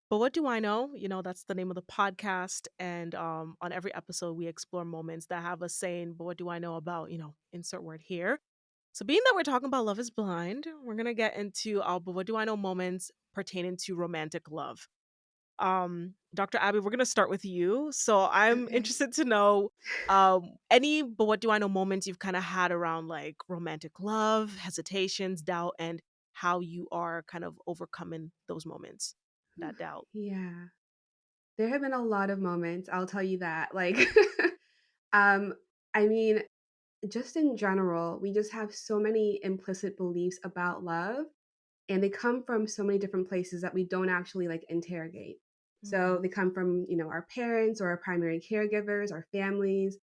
But what do I know? That's the name of the podcast. And on every episode, we explore moments that have us saying, but what do I know about, insert word here. So, being that we're talking about Love is Blind, we're going to get into but what do I know moments pertaining to romantic love. Dr. Abby, we're going to start with you. So, I'm Okay. interested to know any, but what do I know moments you've kind of had around like romantic love, hesitations, doubt, and how you are kind of overcoming those moments, Whew. that doubt. Yeah. There have been a lot of moments, I'll tell you that. Like, um, I mean, just in general, we just have so many implicit beliefs about love, and they come from so many different places that we don't actually like interrogate. So Mm, they come from, our parents or our primary caregivers, our families.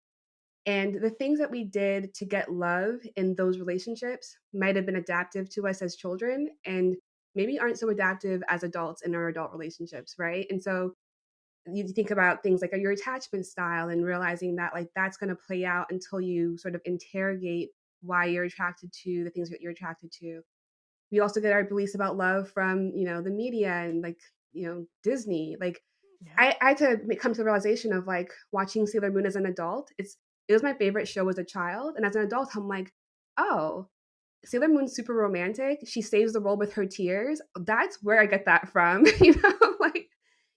And the things that we did to get love in those relationships might have been adaptive to us as children and maybe aren't so adaptive as adults in our adult relationships, right? And so you think about things like your attachment style and realizing that like that's going to play out until you sort of interrogate why you're attracted to the things that you're attracted to. We also get our beliefs about love from, the media and like, Disney. Like yeah. I had to come to the realization of like watching Sailor Moon as an adult. It was my favorite show as a child. And as an adult, I'm like, oh, Sailor Moon's super romantic. She saves the world with her tears. That's where I get that from. Like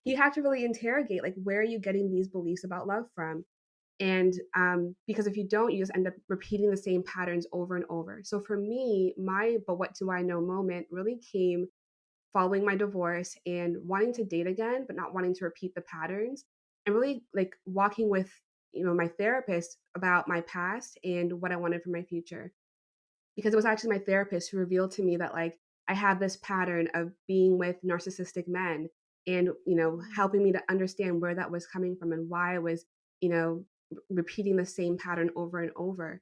you have to really interrogate like where are you getting these beliefs about love from? And because if you don't, you just end up repeating the same patterns over and over. So for me, my but what do I know moment really came following my divorce and wanting to date again, but not wanting to repeat the patterns, and really like walking with my therapist about my past and what I wanted for my future, because it was actually my therapist who revealed to me that like I had this pattern of being with narcissistic men, and Mm, helping me to understand where that was coming from and why I was you know repeating the same pattern over and over.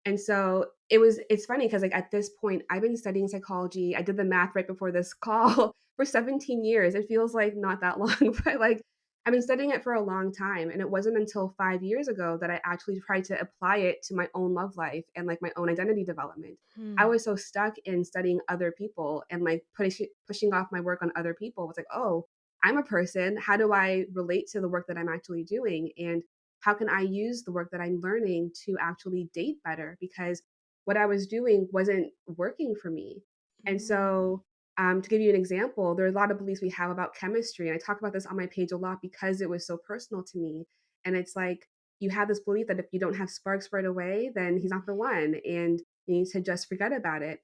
And so it's funny because like at this point I've been studying psychology. I did the math right before this call for 17 years. It feels like not that long, but like I've been studying it for a long time, and it wasn't until 5 years ago that I actually tried to apply it to my own love life and like my own identity development. I hmm. was so stuck in studying other people and like pushing off my work on other people. It's like, oh, I'm a person. How do I relate to the work that I'm actually doing? And how can I use the work that I'm learning to actually date better? Because what I was doing wasn't working for me. And Mm, so, to give you an example, there are a lot of beliefs we have about chemistry. And I talk about this on my page a lot because it was so personal to me. And it's like, you have this belief that if you don't have sparks right away, then he's not the one. And you need to just forget about it.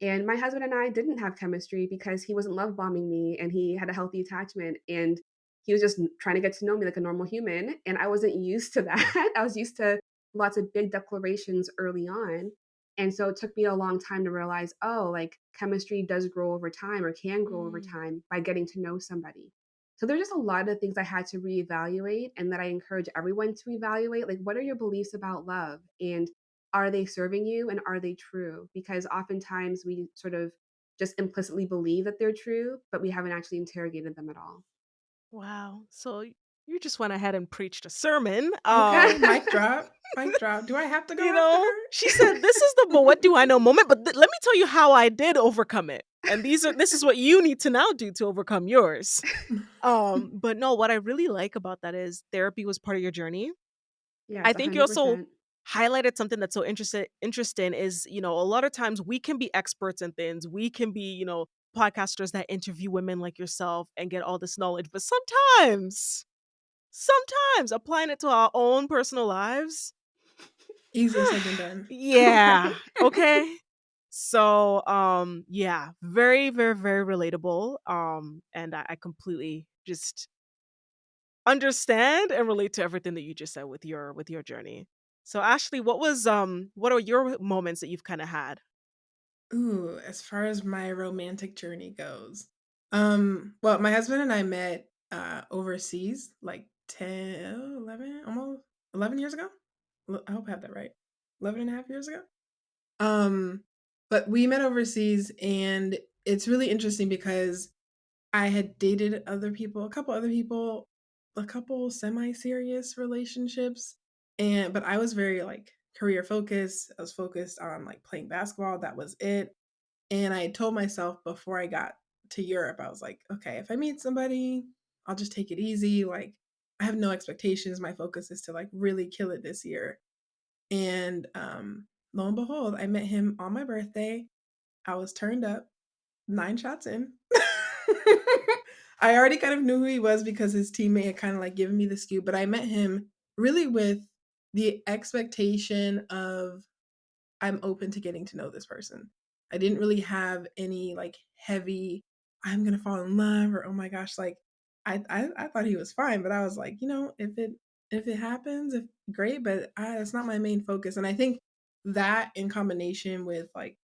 And my husband and I didn't have chemistry because he wasn't love bombing me and he had a healthy attachment, and he was just trying to get to know me like a normal human. And I wasn't used to that. I was used to lots of big declarations early on. And so it took me a long time to realize, oh, like chemistry does grow over time or can grow over mm. time by getting to know somebody. So there's just a lot of things I had to reevaluate and that I encourage everyone to evaluate. Like, what are your beliefs about love? And are they serving you and are they true? Because oftentimes we sort of just implicitly believe that they're true, but we haven't actually interrogated them at all. Wow. So you just went ahead and preached a sermon. Okay. Okay, mic drop. Mic drop. Do I have to go after She said, "This is the but what do I know moment, but let me tell you how I did overcome it. And this is what you need to now do to overcome yours." her? But no, what I really like about that is therapy was part of your journey. I Yes, think you also 100%. highlighted something that's so interesting is, a lot of times we can be experts in things. We can be, podcasters that interview women like yourself and get all this knowledge, but sometimes applying it to our own personal lives. Easier said than done. Yeah. Okay. So, yeah, very, very, very relatable. And I completely just understand and relate to everything that you just said with your journey. So, Ashley, what are your moments that you've kind of had? Ooh, as far as my romantic journey goes, well, my husband and I met overseas like 10, 11, almost 11 years ago. I hope I have that right. 11 and a half years ago. Um, but we met overseas, and it's really interesting because I had dated other people, a couple other people, a couple semi-serious relationships, and but I was very like career focused. I was focused on like playing basketball. That was it. And I told myself before I got to Europe, I was like, okay, if I meet somebody, I'll just take it easy. Like, I have no expectations. My focus is to like really kill it this year. And lo and behold, I met him on my birthday. I was turned up 9 shots in. I already kind of knew who he was because his teammate had kind of like given me the scoop, but I met him really with the expectation of I'm open to getting to know this person. I didn't really have any like heavy, I'm gonna fall in love or oh my gosh, like I thought he was fine, but I was like, if it happens, if great, but it's not my main focus. And I think that in combination with like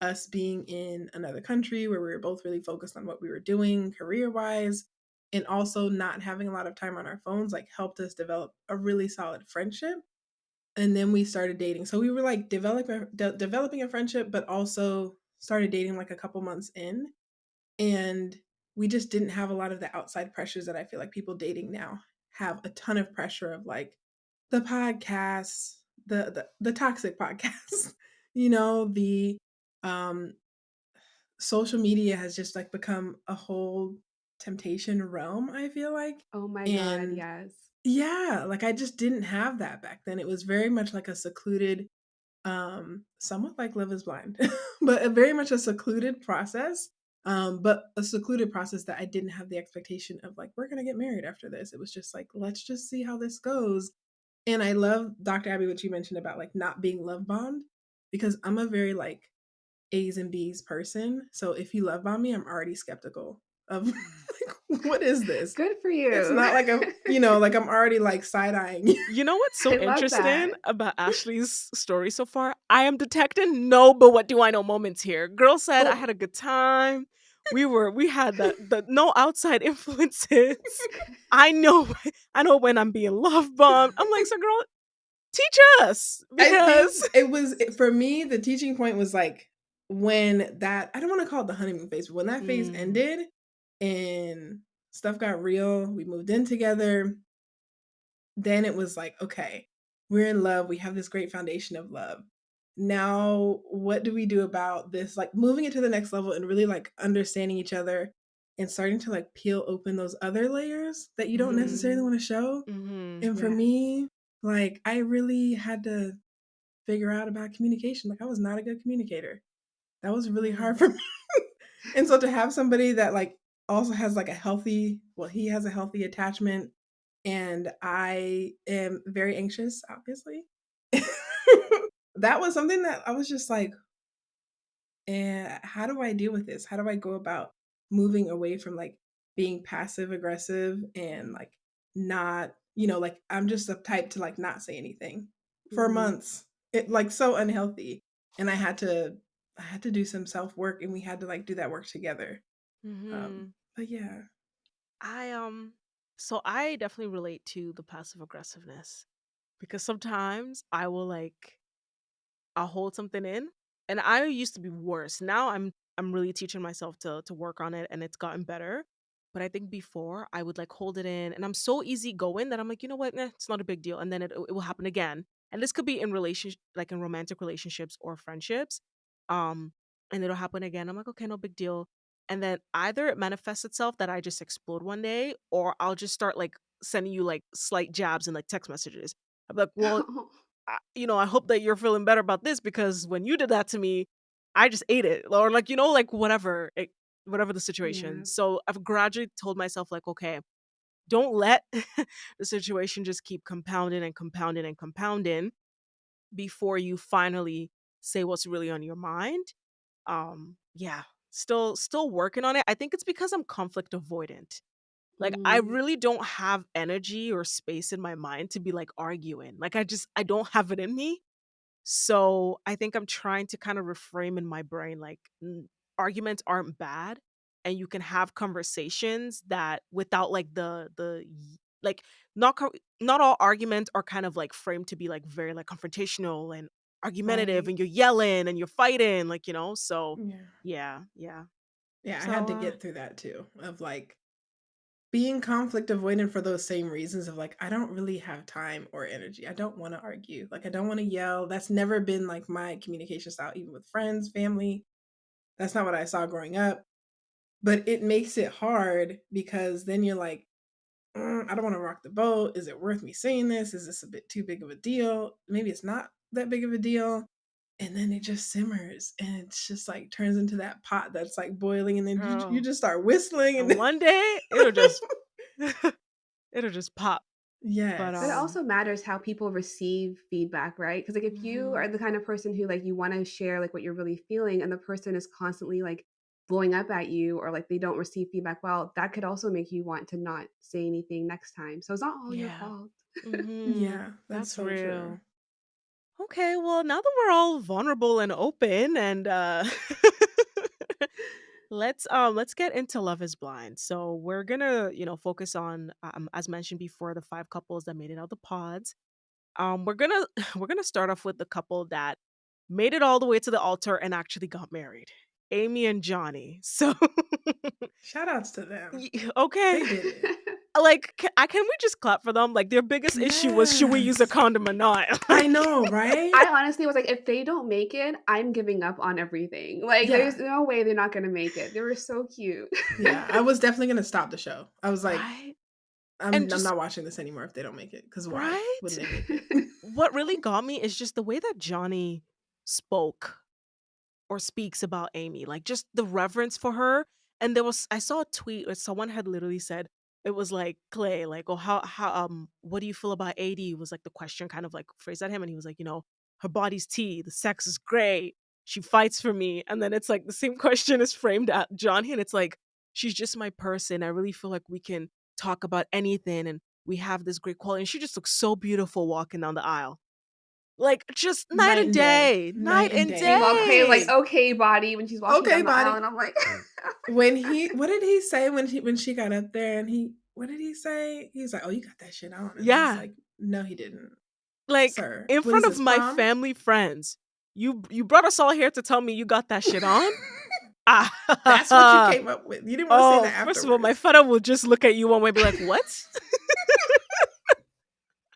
us being in another country where we were both really focused on what we were doing career wise, and also not having a lot of time on our phones, like helped us develop a really solid friendship, and then we started dating. So we were like developing a friendship, but also started dating like a couple months in, and we just didn't have a lot of the outside pressures that I feel like people dating now have a ton of pressure of, like the podcasts, the toxic podcasts, the um social media has just like become a whole temptation realm, I feel like. Oh my god, And yes. yeah, like I just didn't have that back then. It was very much like a secluded, somewhat like Love is Blind, but very much a secluded process. But a secluded process that I didn't have the expectation of like, we're gonna get married after this. It was just like, let's just see how this goes. And I love Dr. Abby, what you mentioned about like not being love bombed, because I'm a very like A's and B's person. So if you love bomb me, I'm already skeptical of like, what is this? Good for It's you. not like like I'm already like side eyeing you. You know what's so I love interesting that. about Ashley's story so far? I am detecting no, but what do I know moments here. Girl said I Oh, had a good time. We had the no outside influences. I know I know when I'm being love bombed. I'm like, so girl, teach us I think because for me, the teaching point was like when that, I don't want to call it the honeymoon phase, but when that phase mm, ended and stuff got real, we moved in together, then it was like, okay, we're in love. We have this great foundation of love. Now, what do we do about this? Like moving it to the next level and really like understanding each other and starting to like peel open those other layers that you don't necessarily Mhm. want to show. mhm, And for Yes. me, like I really had to figure out about communication. Like I was not a good communicator. That was really hard mm, for me. And so to have somebody that like also has like a healthy, well, he has a healthy attachment and I am very anxious, obviously. That was something that I was just like, how do I deal with this? How do I go about moving away from like being passive aggressive and like not, like I'm just the type to like not say anything for Mhm. months. It like so unhealthy. And I had to do some self-work and we had to like do that work together. mhm. But yeah. I so I definitely relate to the passive aggressiveness because sometimes I will like I'll hold something in. And I used to be worse. Now I'm really teaching myself to work on it and it's gotten better. But I think before I would like hold it in and I'm so easygoing that I'm like, you know what, it's not a big deal. And then it will happen again. And this could be in relationship like in romantic relationships or friendships. Um, and it'll happen again. I'm like, okay, no big deal. And then either it manifests itself that I just explode one day, or I'll just start like sending you like slight jabs and like text messages. I'm like, well, I hope that you're feeling better about this because when you did that to me, I just ate it. Or like, like whatever the situation. Yeah. So I've gradually told myself, like, okay, don't let the situation just keep compounding and compounding and compounding before you finally say what's really on your mind. Yeah. Still working on it. I think it's because I'm conflict avoidant. Like I Mm. really don't have energy or space in my mind to be like arguing. Like I don't have it in me. So I think I'm trying to kind of reframe in my brain like arguments aren't bad and you can have conversations that without like like not all arguments are kind of like framed to be like very like confrontational and argumentative Right. and you're yelling and you're fighting so Yeah. yeah. Yeah, I So had to get through that too of like being conflict avoidant for those same reasons of like I don't really have time or energy. I don't want to argue. Like I don't want to yell. That's never been like my communication style even with friends, family. That's not what I saw growing up. but it makes it hard because then you're like, I don't want to rock the boat. Is it worth me saying this? Is this a bit too big of a deal? Maybe it's not that big of a deal. And then it just simmers and it's just like turns into that pot that's like boiling. And then you Girl. just start whistling. And And one day it'll just it'll just pop. But But it yes. also matters how people receive feedback, right? Because like if you are Mhm. the kind of person who like you want to share like what you're really feeling and the person is constantly like blowing up at you or like they don't receive feedback well, that could also make you want to not say anything next time. So it's not all your yeah. fault. Yeah, that's That's so true. real. Okay, well, now that we're all vulnerable and open and let's get into Love is Blind. So we're gonna, focus on as mentioned before, the five couples that made it out the pods. We're gonna we're gonna start off with the couple that made it all the way to the altar and actually got married. Amy and Johnny. So Shout outs to them. okay. They did it. Like can we just clap for them? Like their biggest issue was should we use a Yes. condom or not? I Like know, right? I honestly was like, if they don't make it, I'm giving up on everything. Like, Yeah. there's no way they're not gonna make it. They were so cute. Yeah. I was definitely gonna stop the show. I was like, right? And I'm just not watching this anymore if they don't make it. Because why right? wouldn't they make it? What really got me is just the way that Johnny spoke or speaks about Amy, like just the reverence for her. And I saw a tweet where someone had literally said it was like Clay, like, oh, how what do you feel about AD? Was like the question kind of like phrased at him, and he was like, her body's tea, the sex is great, she fights for me, and then it's like the same question is framed at Johnny, and it's like she's just my person. I really feel like we can talk about anything, and we have this great quality, and she just looks so beautiful walking down the aisle. Like, just night Night and and day. day, night Night and and day. Meanwhile, Cray like, Yes. day. okay, body, when she's walking Okay, down the aisle, body. and I'm like, When he what did he say when she got up there and he what did he say? He was like, "Oh, you got that shit on." And I was Yeah, like, "No, he didn't. like Sir, in what is front of this, my prom?" family friends. You brought us all here to tell me you got that shit on? That's what you Ah. came up with. You didn't want to say Oh, that first of all, my afterwards. father will just look at you one way and be like, "What?"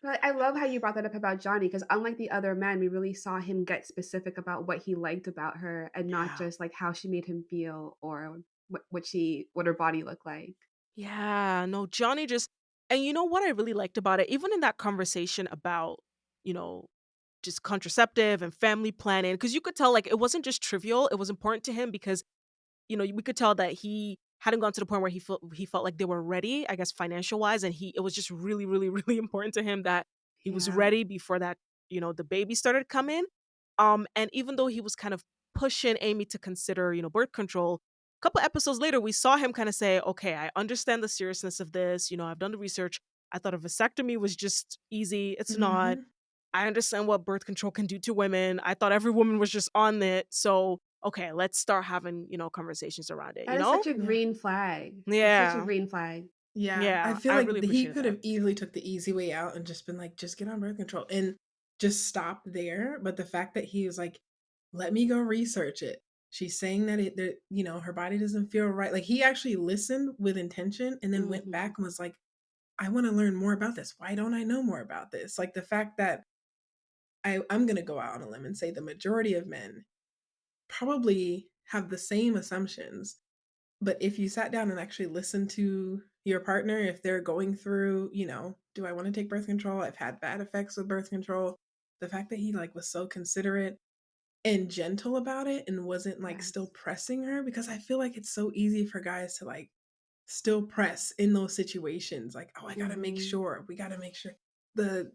but I love how you brought that up about Johnny because unlike the other men, we really saw him get specific about what he liked about her and not Yeah. just like how she made him feel or what her body looked like. Yeah, no, Johnny just and you know what I really liked about it, even in that conversation about, you know, just contraceptive and family planning, because you could tell like it wasn't just trivial, it was important to him because we could tell that he hadn't gone to the point where he felt like they were ready, I guess financial wise, and it was just really, really, really important to him that he was Yeah, ready before that, the baby started coming. And even though he was kind of pushing Amy to consider, birth control, a couple episodes later we saw him kind of say, "Okay, I understand the seriousness of this. I've done the research. I thought a vasectomy was just easy. It's not. Mhm. I understand what birth control can do to women. I thought every woman was just on it. So, okay, let's start having, conversations around it, that is such a Yeah. green flag. It's such a Yeah. green flag. Yeah, I Yeah. feel I like really he appreciated could that. have easily took the easy way out and just been like, "Just get on birth control," and just stop there, but the fact that he was like, "Let me go research it." She's saying that her body doesn't feel right. Like, he actually listened with intention and then went Mhm. back and was like, "I wanna learn more about this. Why don't I know more about this?" Like, the fact that I'm gonna go out on a limb and say the majority of men probably have the same assumptions. But if you sat down and actually listened to your partner, if they're going through, do I want to take birth control? I've had bad effects with birth control. The fact that he like was so considerate and gentle about it and wasn't like still Yes. pressing her, because I feel like it's so easy for guys to like still press in those situations. Like, oh, I gotta make Mhm. sure. We gotta make sure. The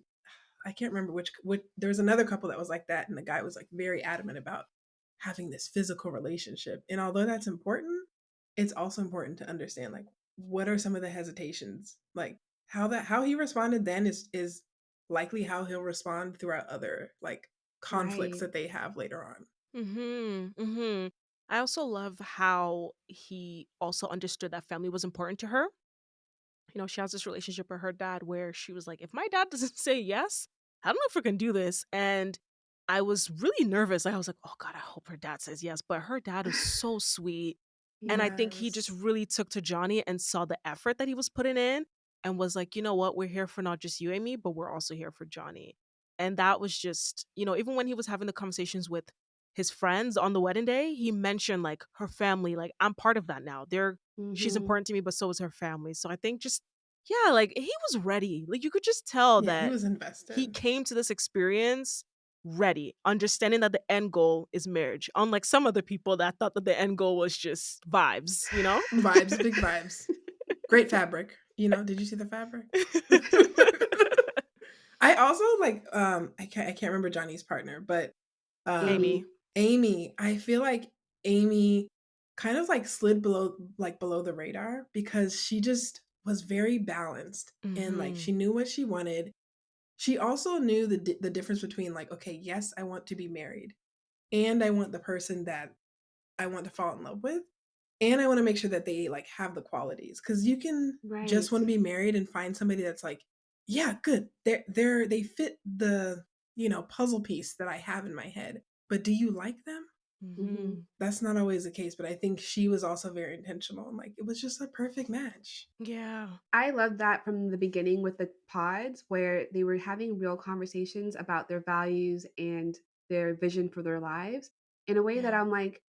I can't remember which there was another couple that was like that, and the guy was like very adamant about having this physical relationship. And although that's important, it's also important to understand like what are some of the hesitations, like how he responded then is likely how he'll respond throughout other like conflicts Right. that they have later on. Mhm. Mhm. I also love how he also understood that family was important to her. She has this relationship with her dad where she was like, if my dad doesn't say yes, I don't know if we can do this. And I was really nervous. I was like, oh God, I hope her dad says yes. But her dad was so sweet. And I think he just Yes. really took to Johnny and saw the effort that he was putting in and was like, you know what? We're here for not just you and me, but we're also here for Johnny. And that was just, even when he was having the conversations with his friends on the wedding day, he mentioned like her family, like I'm part of that now. She's Mhm. important to me, but so is her family. So I think just yeah, like he was ready. Like you could just tell Yeah, he that was he invested. came to this experience ready, understanding that the end goal is marriage. Unlike some other people that thought that the end goal was just vibes, you know? Vibes, big vibes. Great fabric. Did you see the fabric? I also like I can't remember Johnny's partner, but Amy. um Amy, I feel like Amy kind of like slid below the radar because she just was very balanced and like Mhm. she knew what she wanted. She also knew the difference between like, okay, yes, I want to be married and I want the person that I want to fall in love with. And I wanna make sure that they, like, have the qualities, because you can just Right. wanna be married and find somebody that's like, "Yeah, good. They fit the, puzzle piece that I have in my head." But do you like them? Mhm. Mhm. That's not always the case, but I think she was also very intentional and, like, it was just a perfect match. Yeah. I love that from the beginning with the pods where they were having real conversations about their values and their vision for their lives in a way that Yeah. I'm like,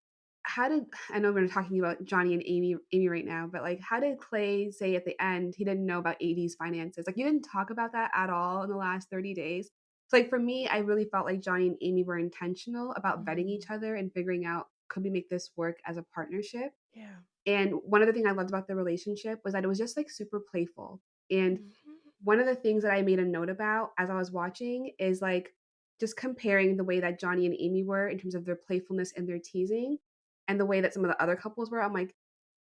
how did I know we're talking about Johnny and Amy right now, but like how did Clay say at the end he didn't know about AD's finances? Like you didn't talk about that at all in the last 30 days. So like for me, I really felt like Johnny and Amy were intentional about vetting Mhm. each other and figuring out could we make this work as a partnership. Yeah. And one of the things I loved about the relationship was that it was just like super playful. And Mhm. one of the things that I made a note about as I was watching is like just comparing the way that Johnny and Amy were in terms of their playfulness and their teasing and the way that some of the other couples were. I'm like,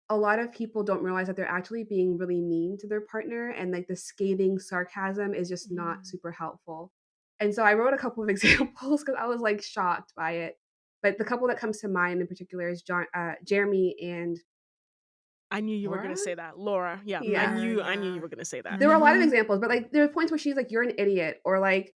a lot of people don't realize that they're actually being really mean to their partner and like the scathing sarcasm is just not Mhm. super helpful. And so I wrote a couple of examples because I was like shocked by it. But the couple that comes to mind in particular is Jeremy and I knew you were Laura? gonna say that. Laura. Yeah. Yeah. I knew you Yeah. were gonna say that. There were a lot of Mhm. examples, but, like, there are points where she's like, "You're an idiot," or, like,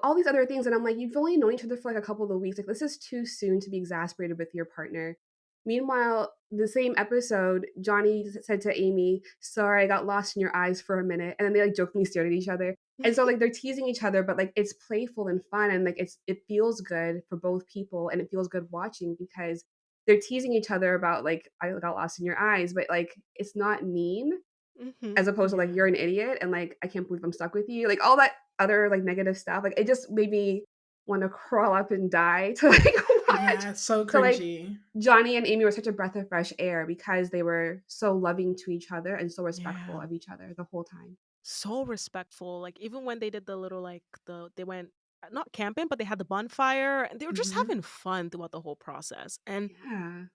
all these other things, and I'm like, "You've only known each other for, like, a couple of weeks, like, this is too soon to be exasperated with your partner." Meanwhile, the same episode, Johnny said to Amy, "Sorry, I got lost in your eyes for a minute," and then they, like, jokingly stared at each other, and so, like, they're teasing each other, but, like, it's playful and fun, and, like, it feels good for both people, and it feels good watching because they're teasing each other about, like, "I got lost in your eyes," but, like, it's not mean, Mhm. as opposed to, like, Yeah. "You're an idiot," and, like, "I can't believe I'm stuck with you." Like, all that other, like, negative stuff, like, it just made me wanna crawl up and die to, like, watch. Yeah, so So, like, cringy. Johnny and Amy were such a breath of fresh air because they were so loving to each other and so respectful Yeah. of each other the whole time. So respectful. Like even when they did the little like they went not camping, but they had the bonfire and they were just Mhm. having fun throughout the whole process. And Yeah.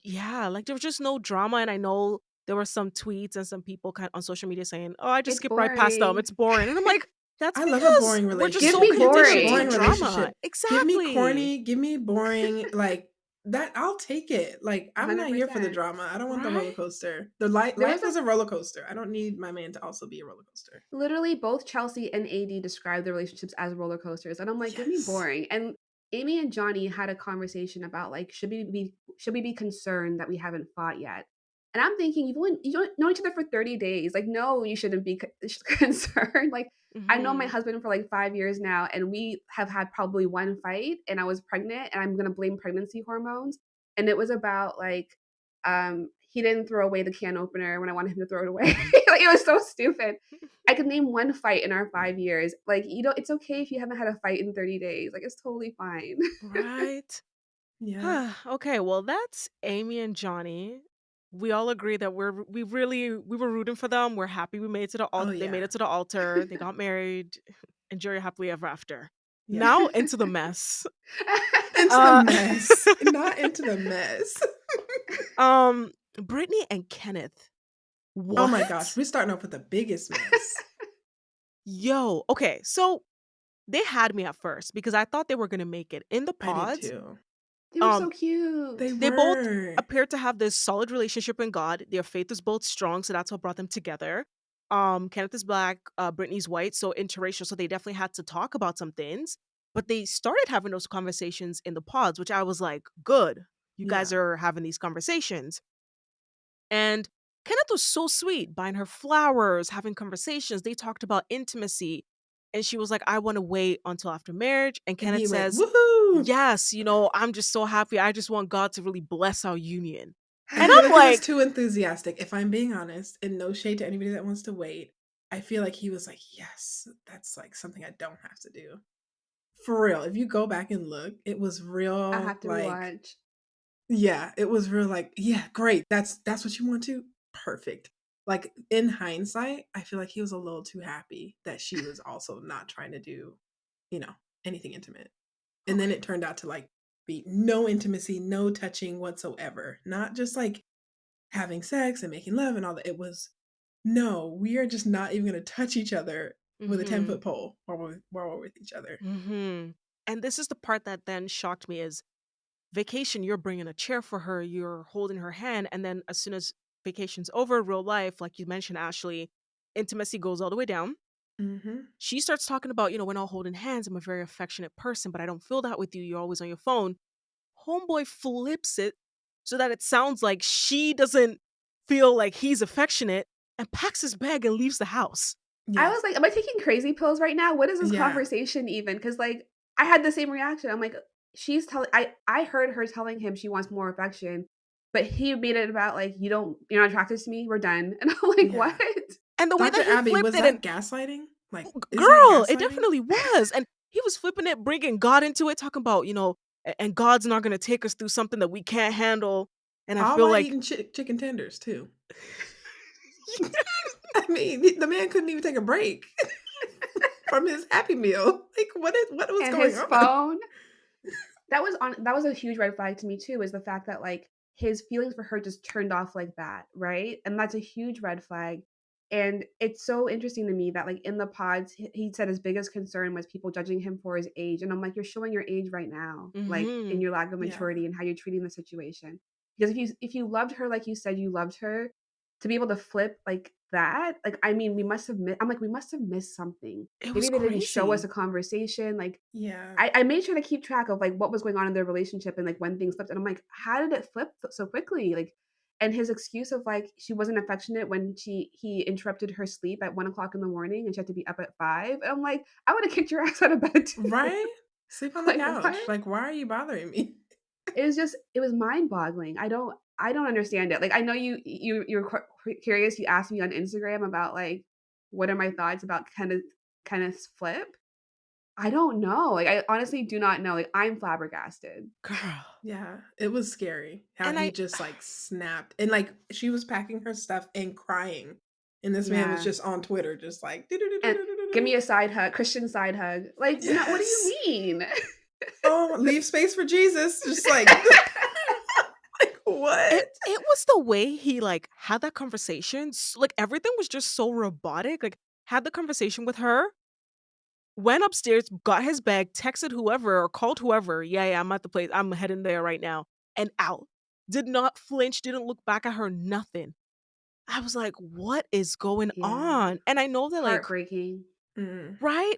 yeah, like there was just no drama. And I know there were some tweets and some people kind on social media saying, "Oh, I just It's skip right past them. boring. It's boring." And I'm like, that's I love a because boring we're just Give so relationship. me conditioned to Boring boring. drama. relationship. Give me Exactly. corny, give me boring, like, that I'll take it. Like, I'm not here for the 100%. drama. I don't want the roller Right? coaster. There was Life a is a roller coaster. I don't need my man to also be a roller coaster. Literally, both Chelsea and AD describe their relationships as roller coasters, and I'm like, "Give me Yes. boring." And Amy and Johnny had a conversation about, like, should we be concerned that we haven't fought yet? And I'm thinking, you don't know each other for 30 days. Like, no, you shouldn't be concerned. Like, I know my Mhm. husband for, like, 5 years now, and we have had probably 1 fight, and I was pregnant, and I'm gonna blame pregnancy hormones, and it was about, like, he didn't throw away the can opener when I wanted him to throw it away. Like, it was so stupid. I could name 1 fight in our 5 years. Like, it's okay if you haven't had a fight in 30 days. Like, it's totally fine. Right? Yeah. Okay, well, that's Amy and Johnny. We all agree that we were rooting for them. We're happy we made it to the Oh, they made yeah. it to the altar. They got married. Enjoy your happily ever after. Yeah. Now into the mess. Into the Uh mess. Not into the mess. Brittany and Kenneth. Oh my gosh, What? we're starting off with the biggest mess. Yo, okay. So they had me at first because I thought they were gonna make it. In the I did pods, too. They were so um, They cute. they both were. appeared to have this solid relationship in God. Their faith is both strong, so that's what brought them together. Kenneth is black, Brittany's white, so interracial. So they definitely had to talk about some things. But they started having those conversations in the pods, which I was like, good. You guys Yeah. are having these conversations. And Kenneth was so sweet, buying her flowers, having conversations. They talked about intimacy. And she was like, "I wanna wait until after marriage." And And Kenneth he went, says, "Woohoo!" "Yes, I'm just so happy. I just want God to really bless our union." I And feel I'm like he was like, too enthusiastic, if I'm being honest, and no shade to anybody that wants to wait. I feel like he was like, "Yes, that's, like, something I don't have to do." For real, if you go back and look, it was I real, have to like rewatch. yeah, it was real like, "Yeah, great, that's what you want to? Perfect." Like, in hindsight, I feel like he was a little too happy that she was also not trying to do, you know, anything intimate. And then okay. it turned out to, like, be no intimacy, no touching whatsoever. Not just, like, having sex and making love and all that. It was, "No, we are just not even gonna touch each other with a Mhm. 10-foot pole while we're with each other." Mhm. And this is the part that then shocked me is vacation, you're bringing a chair for her, you're holding her hand, and then as soon as vacation's over, real life, like you mentioned, Ashley, intimacy goes all the way down. Mhm. She starts talking about, we're not holding hands. I'm a very affectionate person, but I don't feel that with you. You're always on your phone. Homeboy flips it so that it sounds like she doesn't feel like he's affectionate and packs his bag and leaves the house. I Yes. was like, "Am I taking crazy pills right now? What is this Yeah. conversation even?" Because like, I had the same reaction. I'm like, she's telling I heard her telling him she wants more affection, but he made it about like, you're not attracted to me, we're done." And I'm like, "What?" Yeah. And the way that Dr. he Abby, flipped was it, and that gaslighting? Like, is that girl, it gaslighting? definitely was. And he was flipping it, bringing God into it, talking about, and God's not going to take us through something that we can't handle. And I All feel while like, eating chicken tenders too. I mean, the man couldn't even take a break from his Happy Meal. Like, what was And going his on? phone, that was a huge red flag to me too, is the fact that, like, his feelings for her just turned off like that, right? And that's a huge red flag, and it's so interesting to me that, like, in the pods, he said his biggest concern was people judging him for his age, and I'm like, "You're showing your age right now, like, in hmm your lack of Yeah. maturity and how you're treating the situation." Because if you loved her like you said you loved her, to be able to flip like that, like, I mean, we must have missed something. it was Maybe they didn't show us a crazy. conversation, like, Yeah. I made sure to keep track of, like, what was going on in their relationship and, like, when things flipped, and I'm like, "How did it flip so quickly?" Like, and his excuse of, like, she wasn't affectionate when he interrupted her sleep at 1 o'clock in the morning and she had to be up at 5, and I'm like, "I woulda kicked your ass out of bed too." Right? Sleep on the Like, what? couch. Like, why are you bothering me? It was mind-boggling. I don't understand it. Like, I know you're curious, you asked me on Instagram about, like, what are my thoughts about Kenneth's flip? I don't know. Like, I honestly do not know. Like, I'm flabbergasted. Girl. Yeah, it was scary how And he just, like, snapped, and, like, she was packing her stuff and crying, and this man was Yeah. just on Twitter just like, And give me "Do-do-do-do-do-do-do." a side hug, Christian side hug. Like, no, what do you Yes. mean? Oh, leave space for Jesus, just like like, it what? it was the way he, like, had that conversation, like, everything was just so robotic, like, had the conversation with her, went upstairs, got his bag, texted whoever or called whoever, "Yeah, yeah, I'm at the place, I'm heading there right now," and out. Did not flinch, didn't look back at her, nothing. I was like, "What is going Yeah. on?" And I know that, like, Heartbreaking. Mm, right?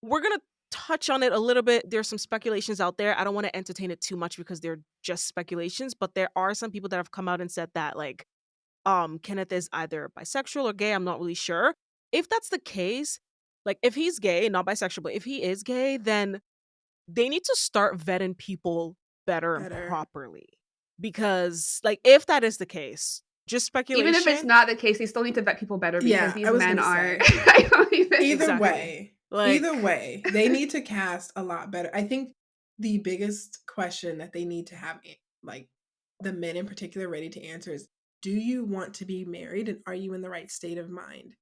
We're gonna touch on it a little bit. There's some speculations out there. I don't wanna entertain it too much because they're just speculations, but there are some people that have come out and said that, like, Kenneth is either bisexual or gay, I'm not really sure. If that's the case, like, if he's gay, not bisexual, but if he is gay, then they need to start vetting people better and better. properly. Because, like, if that is the case, just Even if it's speculation. not the case, they still need to vet people better because Yeah, I these was men gonna are say. I don't even Exactly. Either Like, way, they need to cast a lot better. I think the biggest question that they need to have, like, the men in particular ready to answer is, do you want to be married and are you in the right state of mind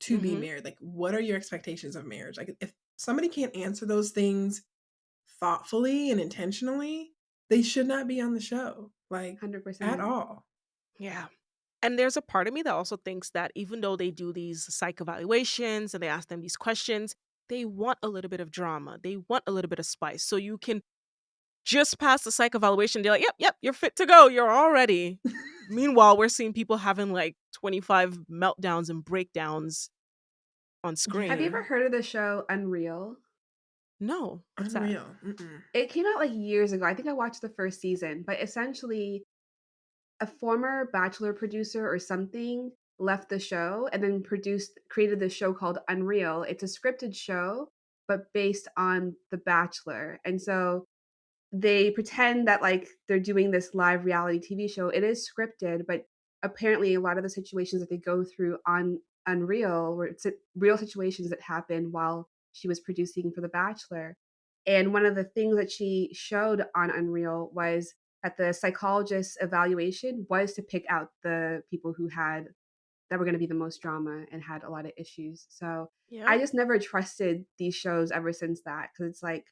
to be mhm, married? Like, what are your expectations of marriage? Like, if somebody can't answer those things thoughtfully and intentionally, they should not be on the show, like, at 100%. all. yeah. And there's a part of me that also thinks that even though they do these psych evaluations and they ask them these questions, they want a little bit of drama. They want a little bit of spice. So you can just pass the psych evaluation. They're like, yep, yep, you're fit to go. You're all ready. Meanwhile, we're seeing people having like 25 meltdowns and breakdowns on Have you Yeah, screen. ever heard of the show Unreal? No, what's that? unreal. Mm-mm. It came out, like, years ago. I think I watched the first season, but essentially a former Bachelor producer or something left the show and then created this show called Unreal. It's a scripted show, but based on The Bachelor. And so they pretend that, like, they're doing this live reality TV show. It is scripted, but apparently a lot of the situations that they go through on Unreal were real situations that happened while she was producing for The Bachelor. And one of the things that she showed on Unreal was that the psychologist's evaluation was to pick out the people that were gonna be the most drama and had a lot of issues. So, I Yep. just never trusted these shows ever since that because it's like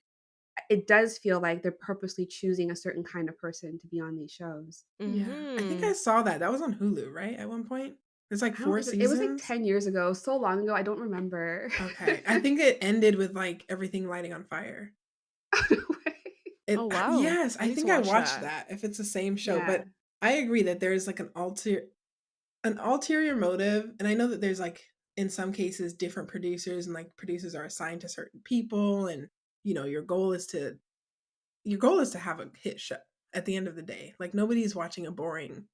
it does feel like they're purposely choosing a certain kind of person to be on these shows. Yeah. I think I Mhm. saw that. That was on Hulu, right? At one point? There's like I don't 4 think it was like seasons? 10 years ago, so long ago, I don't remember. Okay. I think it ended with, like, everything lighting on fire. No way. Oh, It wow. yes, I I need to think I watch watched that. that, if it's the same show, Yeah. but I agree that there is, like, an ulterior motive, and I know that there's, like, in some cases, different producers, and, like, producers are assigned to certain people, and, your goal is to have a hit show at the end of the day. Like, nobody's watching a boring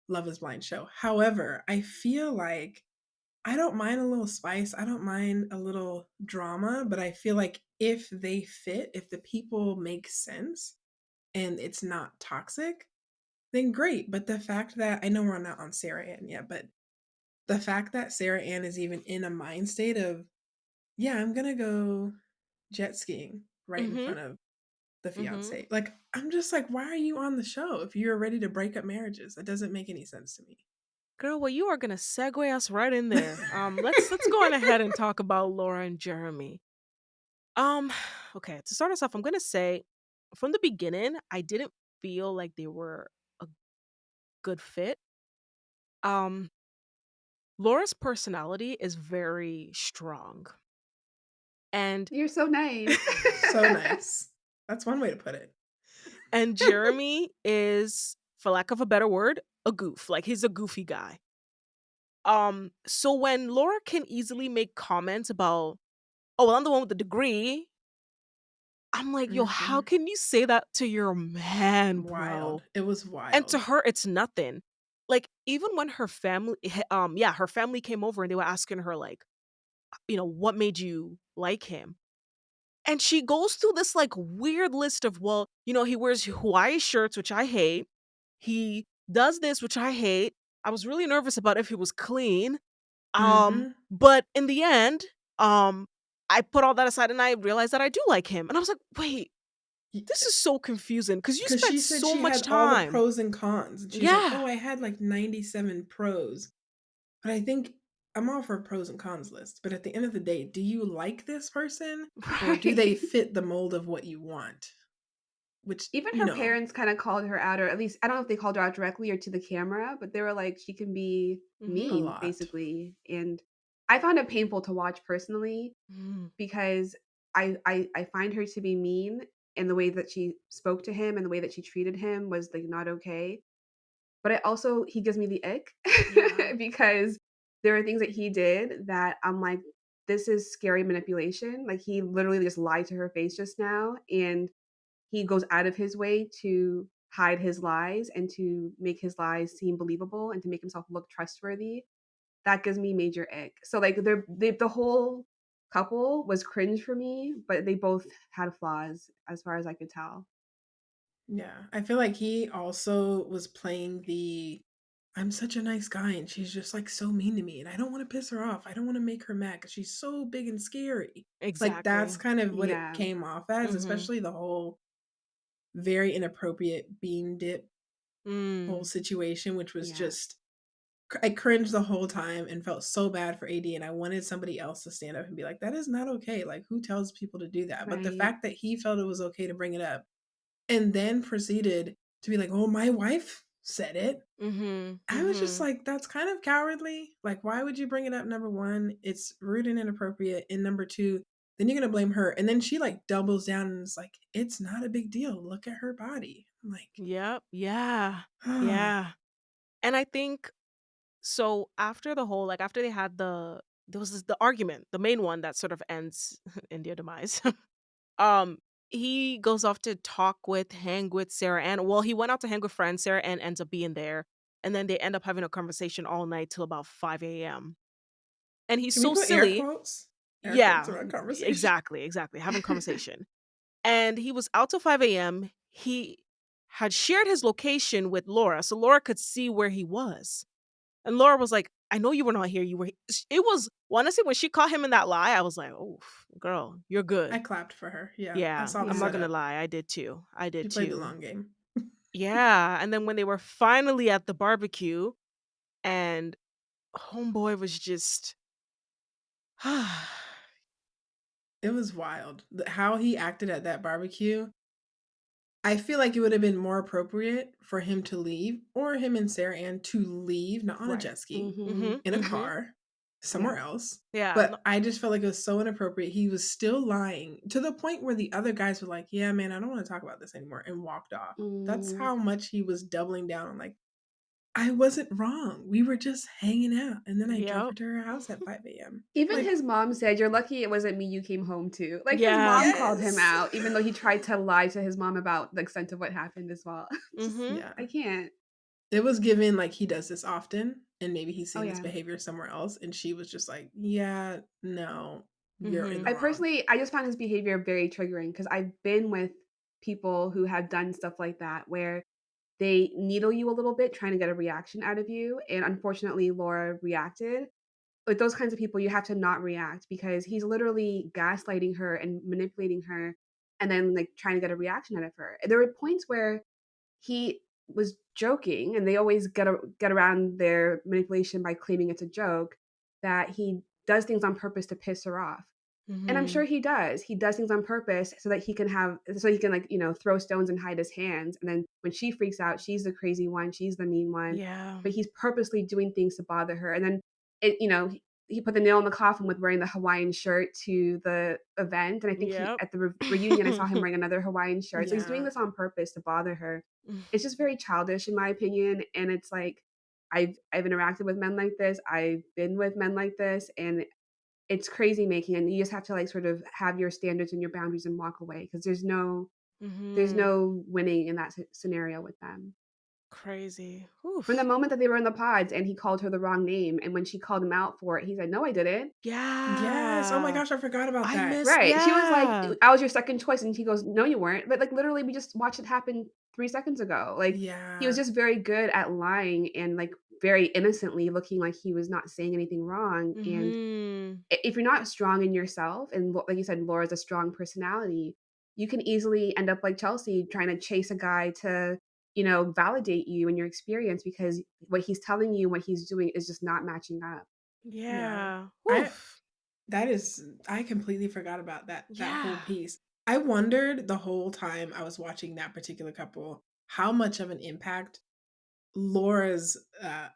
Love Is Blind show. However, I feel like I don't mind a little spice, I don't mind a little drama, but I feel like if they fit, if the people make sense and it's not toxic, then great. But the fact that I know we're not on Sarah Ann yet, but the fact that Sarah Ann is even in a mind state of, yeah, I'm gonna go jet skiing right in Mhm. front of the Mhm. fiance. Like, I'm just like, why are you on the show if you're ready to break up marriages? That doesn't make any sense to me. Girl, well, you are gonna segue us right in there. Let's go on ahead and talk about Laura and Jeremy. Um, okay, to start us off, I'm gonna say from the beginning, I didn't feel like they were a good fit. Um, Laura's personality is very strong. And You're so nice. So nice. That's one way to put it. and Jeremy is, for lack of a better word, a goof. Like he's a goofy guy. So when Laura can easily make comments about, oh, well, I'm the one with the degree, I'm like, yo, how Mhm. can you say that to your man, bro? Wild. It was And to wild. her, it's nothing. Like, even when her family, yeah, her family came over and they were asking her, like, what made you like him? And she goes through this like weird list of, well, he wears Hawaii shirts, which I hate. He does this, which I hate. I was really nervous about if he was clean. Mhm. But in the end, um, I put all that aside and I realized that I do like him. And I was like, wait, this is so confusing because you Because spent she said so she much had all the time. pros and cons, and she's like, Yeah. "Oh, I had, like, 97 pros." But I think I'm all for a pros and cons list, but at the end of the day, do you like this person, or do they Right. fit the mold of what you want? Which, Even you her know, parents kinda called her out, or at least I don't know if they called her out directly or to the camera, but they were like, "She can be Mhm. a mean," lot. basically, and I found it painful to watch personally Mhm. because I find her to be mean, and the way that she spoke to him and the way that she treated him was, like, not okay. But I also he gives me the ick Yeah. because there are things that he did that I'm like, "This is scary manipulation." Like, he literally just lied to her face just now, and he goes out of his way to hide his lies and to make his lies seem believable and to make himself look trustworthy. That gives me major ick. So, like, the whole couple was cringe for me, but they both had flaws as far as I could tell. Yeah, I feel like he also was playing "I'm such a nice guy, and she's just, like, so mean to me, and I don't wanna piss her off. I don't wanna make her mad because she's so big and scary." Like, that's Exactly. kind of what it Yeah, came off as, Mhm. especially the whole very inappropriate bean dip whole Mm. situation, which was yeah, just I cringed the whole time and felt so bad for AD, and I wanted somebody else to stand up and be like, "That is not okay, like, who tells people to do that?" But the right. fact that he felt it was okay to bring it up and then proceeded to be like, "Oh, my wife said it." Mhm. I was just Mhm. like, "That's kind of cowardly. Like, why would you bring it up, number 1? It's rude and inappropriate, and number 2, then you're gonna blame her." And then she, like, doubles down and is like, "It's not a big deal. Look at her body." I'm like, Yep. Yeah. Yeah. And I think so after the whole like after they had there was the argument, the main one that sort of ends in their demise. um he goes off to hang with Sarah Ann. Well, he went out to hang with friends. Sarah Ann ends up being there. and then they end up having a conversation all night till about 5 a.m. And he's Can we so put air silly. quotes? Air quotes Yeah, around conversation. exactly, exactly, having conversation. And he was out till 5 a.m. He had shared his location with Laura, so Laura could see where he was. And Laura was like, "I know you were not here. You were." It was honestly when she caught him in that lie, I was like, "Oh, girl, you're I good." clapped for her. Yeah, I Yeah, saw the I'm not gonna Yeah. setup. lie, I did too. I She did played the too. long game. Yeah, and then when they were finally at the barbecue, and homeboy was just, It was wild. How he acted at that barbecue, I feel like it would have been more appropriate for him to leave or him and Sarah Ann to leave, not on a Right. jet ski, Mhm. mhm, in a mhm, car, Yeah. somewhere else. yeah, no, But I just felt like it was so inappropriate. He was still lying to the point where the other guys were like, yeah, man, I don't want to talk about this anymore, and walked off. That's Mm. how much he was doubling down on, like, I wasn't wrong. We were just hanging out. And then I drove her yep. to her house at 5 a.m. Even Like, his mom said, "You're lucky it wasn't me you came home to." Like, his Yeah, mom called him yes. out, even though he tried to lie to his mom about the extent of what happened as well. Just mhm, Yeah. I can't. It was given like he does this often and maybe he's Oh, seen this yeah. behavior somewhere else. And she was just like, yeah, no, you're in the mhm, wrong. I just found his behavior very triggering because 'cause I've been with people who have done stuff like that where they needle you a little bit trying to get a reaction out of you, and unfortunately, Laura reacted. With those kinds of people, you have to not react because he's literally gaslighting her and manipulating her and then, like, trying to get a reaction out of her. There were points where he was joking, and they always get around their manipulation by claiming it's a joke, that he does things on purpose to piss her off. And I'm sure mhm, he does. He does things on purpose so that he can, like, throw stones and hide his hands, and then when she freaks out, she's the crazy one, she's the mean one, yeah, but he's purposely doing things to bother her, and then he put the nail in the coffin with wearing the Hawaiian shirt to the event, and I think he yep. at the reunion, I saw him wearing another Hawaiian shirt, so he's doing Yeah. this on purpose to bother her. It's just very childish in my opinion, and it's like, I've interacted with men like this, I've been with men like this, and it's crazy making, and you just have to, like, sort of have your standards and your boundaries and walk away because there's Mhm. no winning in that scenario with them. Crazy. From the Oof. moment that they were in the pods and he called her the wrong name, and when she called him out for it, he said, "No, I didn't." Yes. Oh my Yeah. gosh, I forgot about I that. miss Right. She was like, yeah. "I was your second choice," and he goes, "No, you weren't." But, like, literally, we just watched it happen 3 seconds ago. Like, he was Yeah. just very good at lying and, like, very innocently looking like he was not saying anything wrong, and Mhm. if you're not strong in yourself, and like you said, Laura's a strong personality, you can easily end up like Chelsea trying to chase a guy to, validate you and your experience because what he's telling you, what he's doing is just not matching up. Yeah. Yeah. I Oof. I completely forgot about that whole Yeah. piece. I wondered the whole time I was watching that particular couple how much of an impact Laura's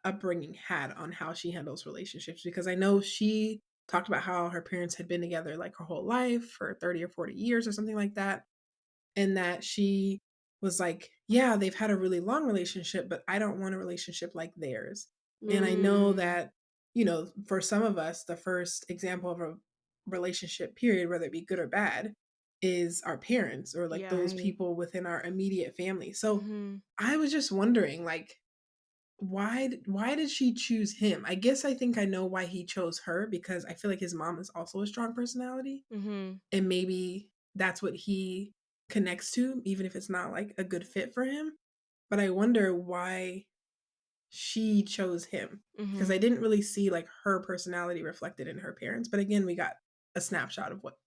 upbringing had on how she handles relationships because I know she talked about how her parents had been together like her whole life for 30 or 40 years or something like that. And that she was like, yeah, they've had a really long relationship, but I don't want a relationship like theirs. And I know Mm. that, for some of us, the first example of a relationship period, whether it be good or bad, is our parents or like Yeah. those Right. people within our immediate family. So Mhm. I was just wondering, like, why did she choose him? I guess I think I know why he chose her because I feel like his mom is also a strong personality Mhm. and maybe that's what he connects to, even if it's not like a good fit for him. But I wonder why she chose him because I Mhm. didn't really see like her personality reflected in her parents. But again, we got a snapshot of what,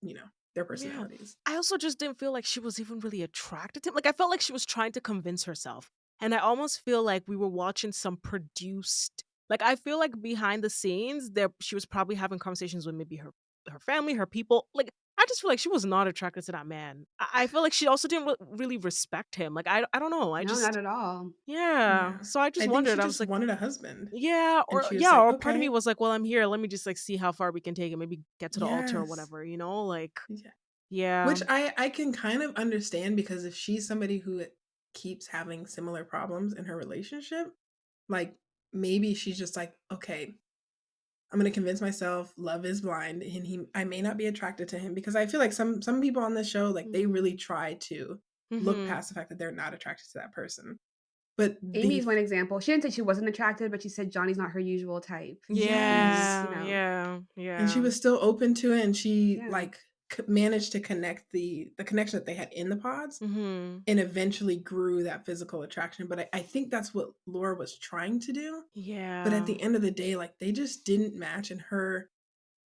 their Yeah. personalities. I also just didn't feel like she was even really attracted to him. Like I felt like she was trying to convince herself. And I almost feel like we were watching some produced, like I feel like behind the scenes there she was probably having conversations with maybe her family, her people. Like I just feel like she was not attracted to that man. I feel like she also didn't really respect him. Like I don't know. I No, not just at all. yeah. Yeah. So I just I think she wondered. I just was like, wanted a husband. yeah, And she was yeah, like, or part of me okay, was like, well, I'm here. Let me just like see how far we can take it. Maybe get to the altar or yes. whatever, you know? Like, Yeah. yeah. Which I can kind of understand because if she's somebody who keeps having similar problems in her relationship, like maybe she's just like, okay, I'm gonna convince myself love is blind and I may not be attracted to him because I feel like some people on this show, like they really Mhm. try to look Mhm. past the fact that they're not attracted to that person. But Amy's one example. She didn't say she wasn't attracted, but she said Johnny's not her usual type. And, yes. you Yeah, know, yeah, And she yeah. was still open to it, and she, yeah. like, managed to connect the connection that they had in the pods Mhm. and eventually grew that physical attraction, but I think that's what Laura was trying to do, but at Yeah. the end of the day, like, they just didn't match, and her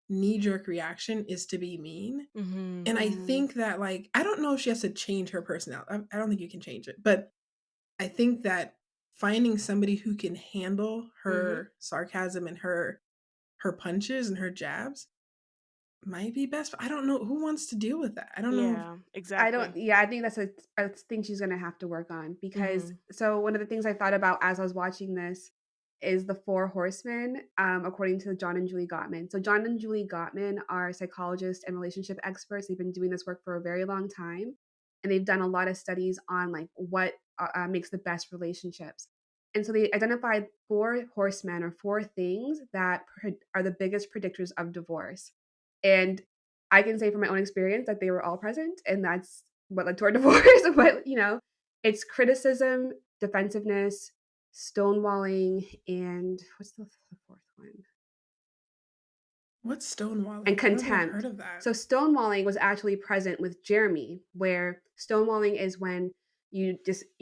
knee-jerk reaction is to be mean, Mhm. and I Mhm. think that, like, I don't know if she has to change her personality. I don't think you can change it, but I think that finding somebody who can handle Mhm. her sarcasm and her punches and her jabs might be best. I don't know who wants to deal with that. I don't know. Yeah, I don't exactly. yeah, I think that's a thing she's gonna have to work on because Mhm. so one of the things I thought about as I was watching this is the 4 horsemen, according to John and Julie Gottman. So John and Julie Gottman are psychologists and relationship experts. They've been doing this work for a very long time, and they've done a lot of studies on, like, what, makes the best relationships. And so they identified 4 horsemen or 4 things that are the biggest predictors of divorce. And I can say from my own experience that they were all present, and that's what led to our divorce. But, it's criticism, defensiveness, stonewalling, and what's the 4th one? What's And stonewalling? I don't think I've heard contempt. of that. So stonewalling was actually present with Jeremy, where stonewalling is when you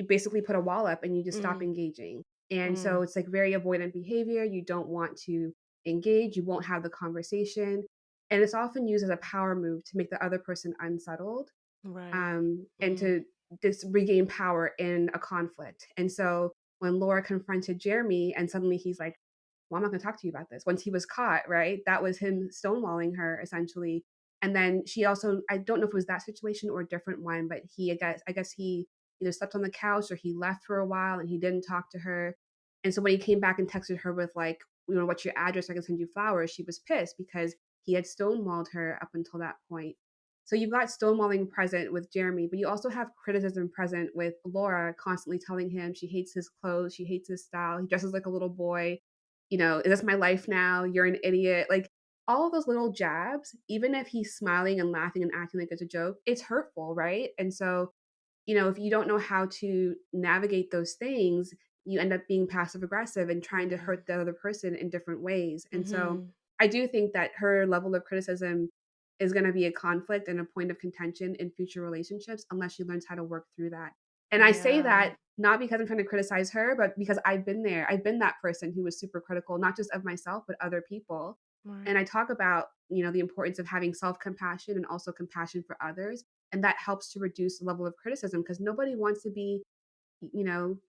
basically put a wall up and you just stop Mm, engaging. And so mm, it's like very avoidant behavior. You don't want to engage, you won't have the conversation. And it's often used as a power move to make the other person unsettled, right. and Mm, to just regain power in a conflict. And so when Laura confronted Jeremy and suddenly he's like, well, I'm not going to talk to you about this. Once he was caught, right? That was him stonewalling her essentially. And then she also, I don't know if it was that situation or a different one, but I guess he either slept on the couch or he left for a while and he didn't talk to her. And so when he came back and texted her with like, what's your address? I can send you flowers. She was pissed because he had stonewalled her up until that point. So you've got stonewalling present with Jeremy, but you also have criticism present with Laura constantly telling him she hates his clothes, she hates his style, he dresses like a little boy. Is this my life now? You're an idiot. Like all of those little jabs, even if he's smiling and laughing and acting like it's a joke, it's hurtful, right? And so if you don't know how to navigate those things, you end up being passive aggressive and trying to yeah. hurt the other person in different ways. And so Mhm. I do think that her level of criticism is going to be a conflict and a point of contention in future relationships unless she learns how to work through that. And I say Yeah. that not because I'm trying to criticize her, but because I've been there. I've been that person who was super critical, not just of myself, but other people. And Right. I talk about, the importance of having self compassion and also compassion for others, and that helps to reduce the level of criticism because nobody wants to be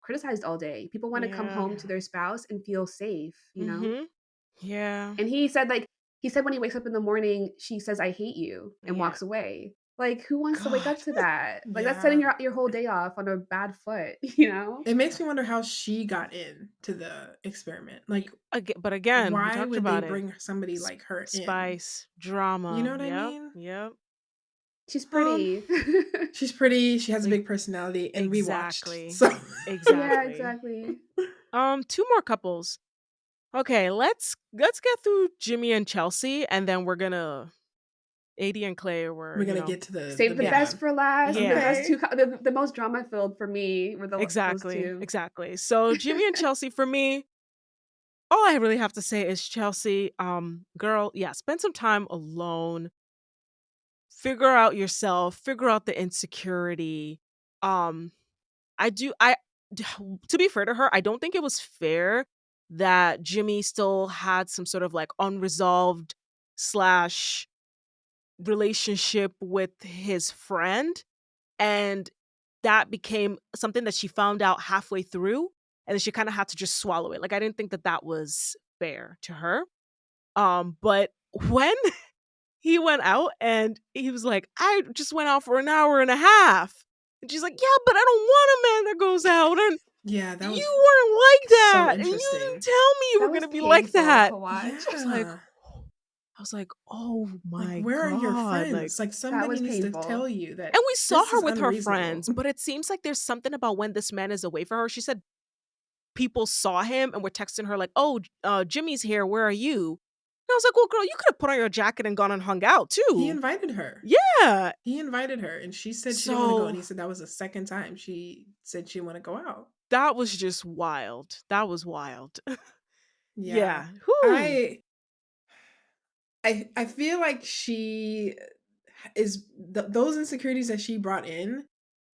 criticized all day. People want to come Yeah. home to their spouse and feel safe. Mhm. Yeah. And he said when he wakes up in the morning, she says I hate you and Yeah. walks away. Like who wants to wake God. up to that? Like that's setting Yeah. your whole day off on a bad foot? It makes me wonder how she got into the experiment. Like, But again, we why talked would they about it. bring somebody S- like her in? Spice, You know drama. what I Yep. mean? Yep. She's Um, pretty. she's pretty, she has a Like big personality, and we watched. exactly. So Yeah, Exactly. exactly. Two more couples. Okay, let's get through Jimmy and Chelsea, and then we're gonna AD and Clay were, we're gonna get to the Save the big yeah. best one. for last. The Yeah. best Okay. two, the most drama filled for me were those Exactly. two. Exactly. So Jimmy and Chelsea for me, all I really have to say is Chelsea, girl, yeah, spend some time alone, figure out yourself, figure out the insecurity. Um, I do I to be fair to her, I don't think it was fair that Jimmy still had some sort of like unresolved slash relationship with his friend, and that became something that she found out halfway through, and then she kind of had to just swallow it. Like I didn't think that that was fair to her. But when he went out and he was like, I just went out for an hour and a half. And she's like, yeah, but I don't want a man that goes out. And Yeah, that was you weren't like so that. And you didn't interesting. tell me you were That going was to be like painful that. to watch. I was like, Yeah. I was like, oh Like, my where are your God. Like, That somebody was needs to tell painful. you that And we saw this her is with her unreasonable. friends, but it seems like there's something about when this man is away from her. She said people saw him and were texting her like, "Oh, Jimmy's here. Where are you?" And I was like, "Well, girl, you could have put on your jacket and gone and hung out He too." invited her. Yeah. He invited her, and she said she didn't wanna go, and So he said that was the second time she said she didn't wanna go out. That was just wild. That was wild. Yeah. Yeah. Whoo. I I feel like she is those insecurities that she brought in,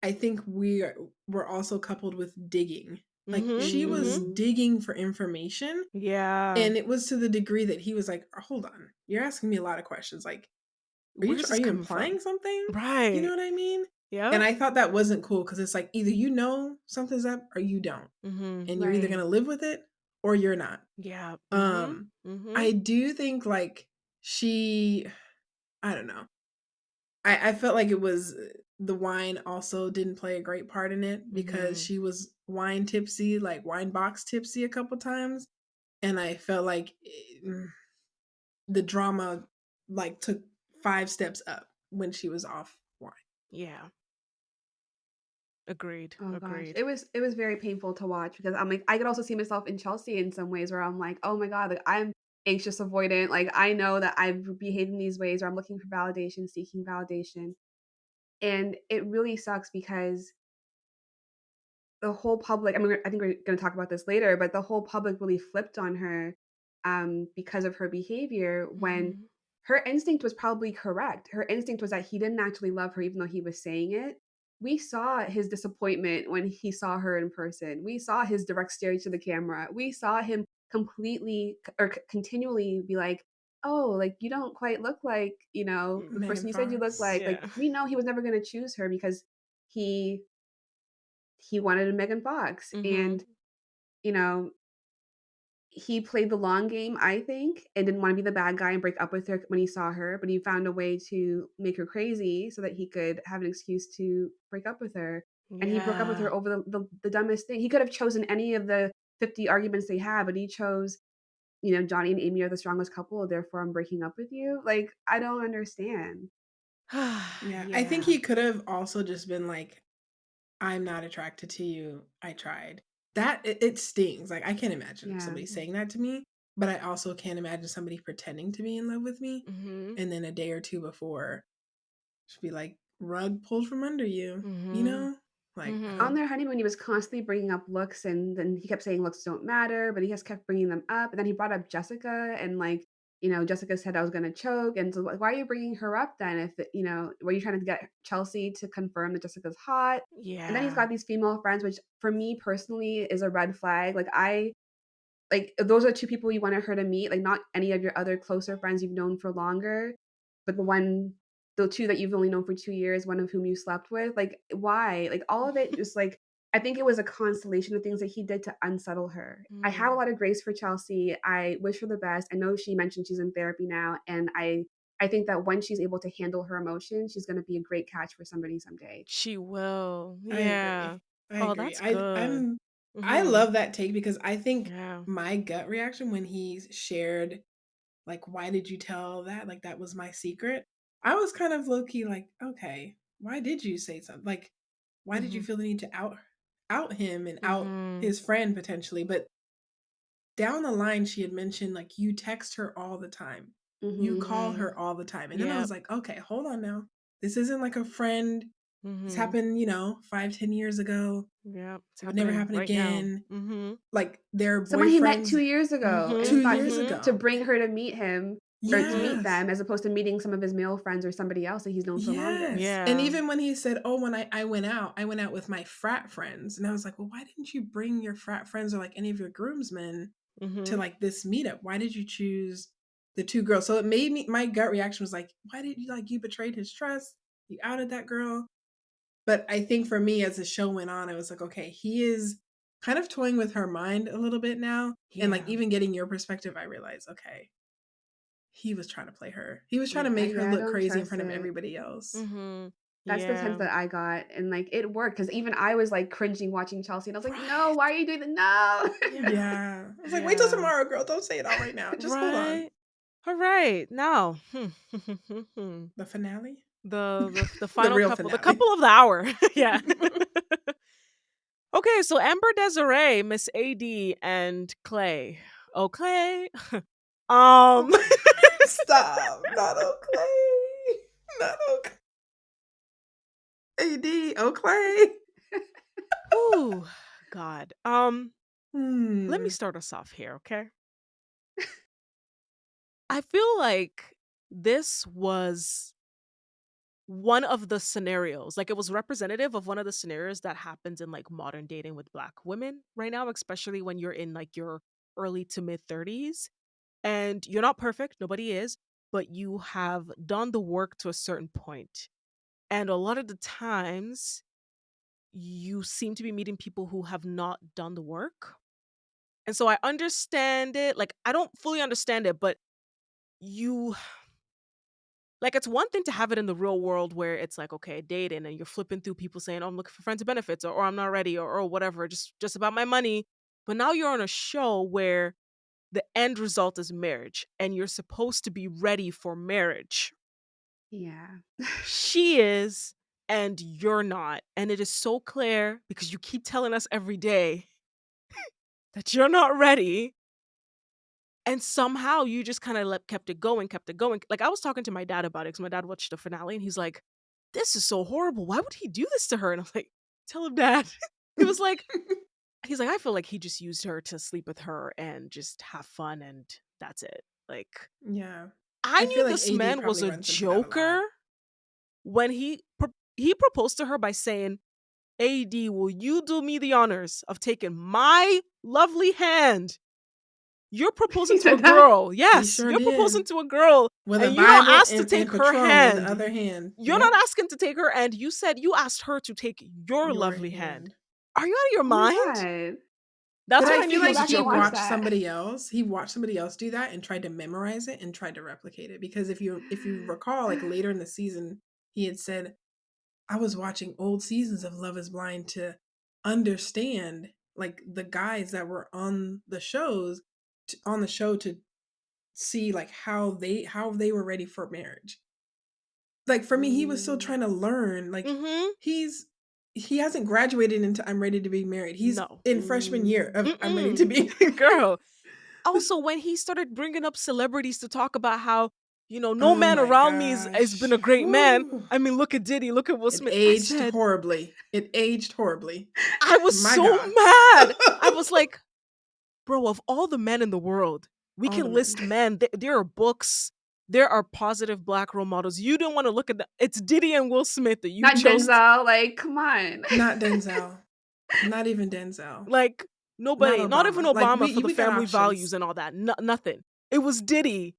I think were also coupled with digging. Like Mhm. she was Mhm. Mm. digging for information, Yeah. and it was to the degree that he was like, "Hold on. You're asking me a lot of questions. Like, Where's are this you coming from? implying something?" You know Right. what I mean? And Yep. I thought that wasn't cool because it's like either you know something's up or you don't. Mhm. And you're either Right. gonna live with it or you're not. Yeah. Mhm. Um, Mhm. I do think like she I don't know. I felt like it was the wine also didn't play a great part in it because Mhm. she was wine tipsy, like wine box tipsy a couple times. And I felt like the drama like took 5 steps up when she was off wine. Yeah. Agreed. Oh gosh, Agreed. it was very painful to watch because I'm like I could also see myself in Chelsea in some ways where I'm like, oh my god, like I'm anxious avoidant. Like I know that I've behaved in these ways where I'm looking for validation, seeking validation, and it really sucks because the whole public, I mean, I think we're gonna talk about this later, but the whole public really flipped on her, because of her behavior when Mhm. her instinct was probably correct. Her instinct was that he didn't actually love her even though he was saying it. We saw his disappointment when he saw her in person. We saw his direct stare to the camera. We saw him completely or continually be like, "Oh, like, you don't quite look like, the Megan person you said you look Fox. like." Like, Yeah. we know he was never gonna choose her because he he wanted a Megan Fox, Mhm. and, you know, he played the long game, I think, and didn't wanna be the bad guy and break up with her when he saw her, but he found a way to make her crazy so that he could have an excuse to break up with her, and he broke up with her Yeah. over the dumbest thing. He could have chosen any of the 50 arguments they had, but he chose, "Johnny and Amy are the strongest couple, therefore I'm breaking up with you." Like, I don't understand. Yeah. I think Yeah. he could have also just been like, I'm not attracted to you. I tried. That it stings. Like I can't imagine Yeah. somebody saying that to me, but I also can't imagine somebody pretending to be in love with me Mhm. and then a day or two before just be like rug pulled from under you, you Mhm. know? Like I On Mhm. don't their honeymoon, he was constantly bringing up looks, and then he kept saying looks don't matter, but he just kept bringing them up. And then he brought up Jessica, and like, Jessica said I was going to choke. And so, why are you bringing her up then? If, were you trying to get Chelsea to confirm that Jessica's hot? And then he's Yeah. got these female friends, which for me personally is a red flag. Like, those are 2 people you wanted her to meet, like, not any of your other closer friends you've known for longer, but the 2 that you've only known for 2 years, one of whom you slept with, like, why? Like, all of it just, like I think it was a constellation of things that he did to unsettle her. I have a Mm. lot of grace for Chelsea, I wish her the best. I know she mentioned she's in therapy now, and I think that when she's able to handle her emotions, she's gonna be a great catch for somebody someday. She will. I Yeah. agree. I Oh, agree. that's good. I Mhm. love that take because I think Yeah. my gut reaction when he shared like why did you tell that? Like that was my secret. I was kind of low key like, okay, why did you say something? Like why did you Mhm. feel the need to out him and out Mhm. his friend potentially? But down the line she had mentioned like you text her all the time. You Mhm. call Mhm. her all the time. And then I was Yep. like, okay, hold on now. This isn't like a friend. This Mhm. happened, 5, 10 years ago. Yep. It's It would never happening happen right now. again. Mhm. Like their Someone he met boyfriends 2 years ago Mhm. and two thought years he Mhm. to ago. bring her to meet him or to meet Mhm. Yes. them as opposed to meeting some of his male friends or somebody else that he's known for longer. Yes. And Yeah. even when he said, "Oh, when I I went out with my frat friends." And I was like, "Well, why didn't you bring your frat friends or like any of your groomsmen to Mhm. like this meetup? Why did you choose the 2 girls?" So it made me my gut reaction was like, "Why did you you betrayed his trust? You outed that girl." But I think for me as the show went on, I was like, "Okay, he is kind of toying with her mind a little bit now." And like Yeah. even getting your perspective, I realized, okay, he was trying to play her. He was trying to Yeah. make her Yeah, I look don't crazy in trust front of it. everybody else. Mhm. That's the sense Yeah. that I got, and, like, it worked because even I was, like, cringing watching Chelsea, and I was like, "No, why Right. are you doing that? No." Yeah. Yeah. I was like, "Wait till Yeah. tomorrow, girl. Don't say it all right now. Just hold on." Right. All right. Now, The finale? the The final real couple, the finale. couple of the hour. Yeah. Okay, so Amber Desiree, Miss AD, and Clay. Oh, Clay. Um. Oh, stop. Not Oakley. Not Oakley. AD, Oakley. Whew. God. Let me Hmm. start us off here, okay? I feel like this was one of the scenarios, like, it was representative of one of the scenarios that happens in, like, modern dating with Black women right now, especially when you're in, like, your early to mid 30s, and you're not perfect, nobody is, but you have done the work to a certain point, and a lot of the times, you seem to be meeting people who have not done the work, and so I understand it, like, I don't fully understand it, but you like, it's one thing to have it in the real world where it's like, okay, dating, and you're flipping through people saying, "Oh, I'm looking for friends with benefits," or "I'm not ready," or whatever, just about my money. But now you're on a show where the end result is marriage, and you're supposed to be ready for marriage. Yeah. She is, and you're not. And it is so clear because you keep telling us every day that you're not ready. And somehow you just kind of kept it going, kept it going. Like I was talking to my dad about it because my dad watched the finale and he's like, "This is so horrible. Why would he do this to her?" And I was like, "Tell him, dad." He was like, he's like, "I feel like he just used her to sleep with her and just have fun and that's it." Like Yeah. I I knew feel like this AD man was probably a runs into that a joker lot. when he proposed to her by saying, "AD, will you do me the honors of taking my lovely hand? You're He proposing to a said that? girl. He Yes, sure you're proposing did. to a girl, With a and you don't Bible ask to and take her Patron in the hand. other hand. You're not Yep. asking to take her hand. You said you asked her to take your Your lovely hand. hand. Are you out of your Oh my mind?" god. That's But when I I knew feel he Go like was a back and he watch joker. watched that. somebody else. He watched somebody else do that and tried to memorize it and tried to replicate it. Because if you recall, like later in the season, he had said, I was watching old seasons of Love is Blind to understand like the guys that were on the on the show to see like how they were ready for marriage. Like for me, he was still Mm. trying to learn. Like Mhm. he's he hasn't graduated into I'm ready to be married. He's No. in freshman year Mm. of I'm ready to Mm-mm. be Girl. Also, when he started bringing up celebrities to talk about how, no Oh man my around me has gosh. been a great man. Whew. I mean, look at Diddy, look at Will It Smith. I aged said, horribly. It aged horribly. I was My so God. mad. I was like, bro, of all the men in the world, we All the can men. list men. There are books, there are positive black role models. You don't want to look at that. It's Diddy and Will Smith that you Not chose. Denzel, like, come on. Not Denzel. Not even Denzel. Like, Not nobody, not even Obama. Like Obama for we the we got family options. values and all that. Nothing. It was Diddy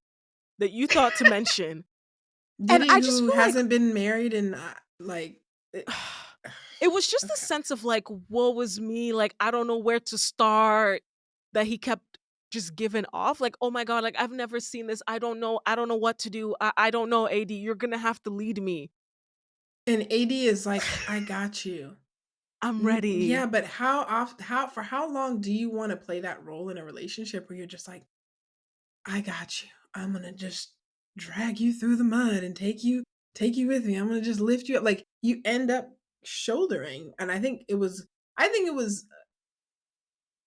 that you thought to mention. And Diddy, I just who feel like hasn't been married in like it was just a okay. sense of like, woe was me. Like, I don't know where to start. That he kept just giving off. Like, oh my God, like I've never seen this. I don't know. I don't know what to do. I don't know, AD. You're gonna have to lead me. And AD is like, I got you. I'm Yeah, ready. but how long do you want to play that role in a relationship where you're just like, I got you. I'm gonna just drag you through the mud and take you with me. I'm gonna just lift you up. Like you end up shouldering. And I think it was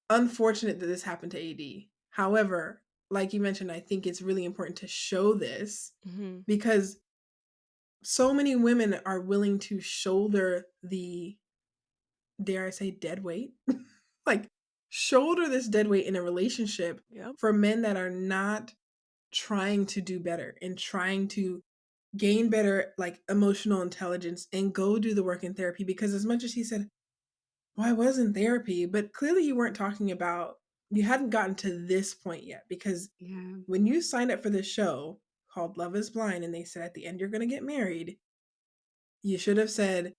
unfortunate that this happened to AD. However, like you mentioned, I think it's really important to show this Hmm. because so many women are willing to shoulder the, dare I say, dead weight. Like shoulder this dead weight in a relationship Yep. for men that are not trying to do better and trying to gain better like emotional intelligence and go do the work in therapy. Because as much as he said, well, I was in therapy, but clearly you weren't talking about, you hadn't gotten to this point yet. Because Yeah. when you signed up for this show called Love is Blind and they said at the end you're going to get married, you should have said,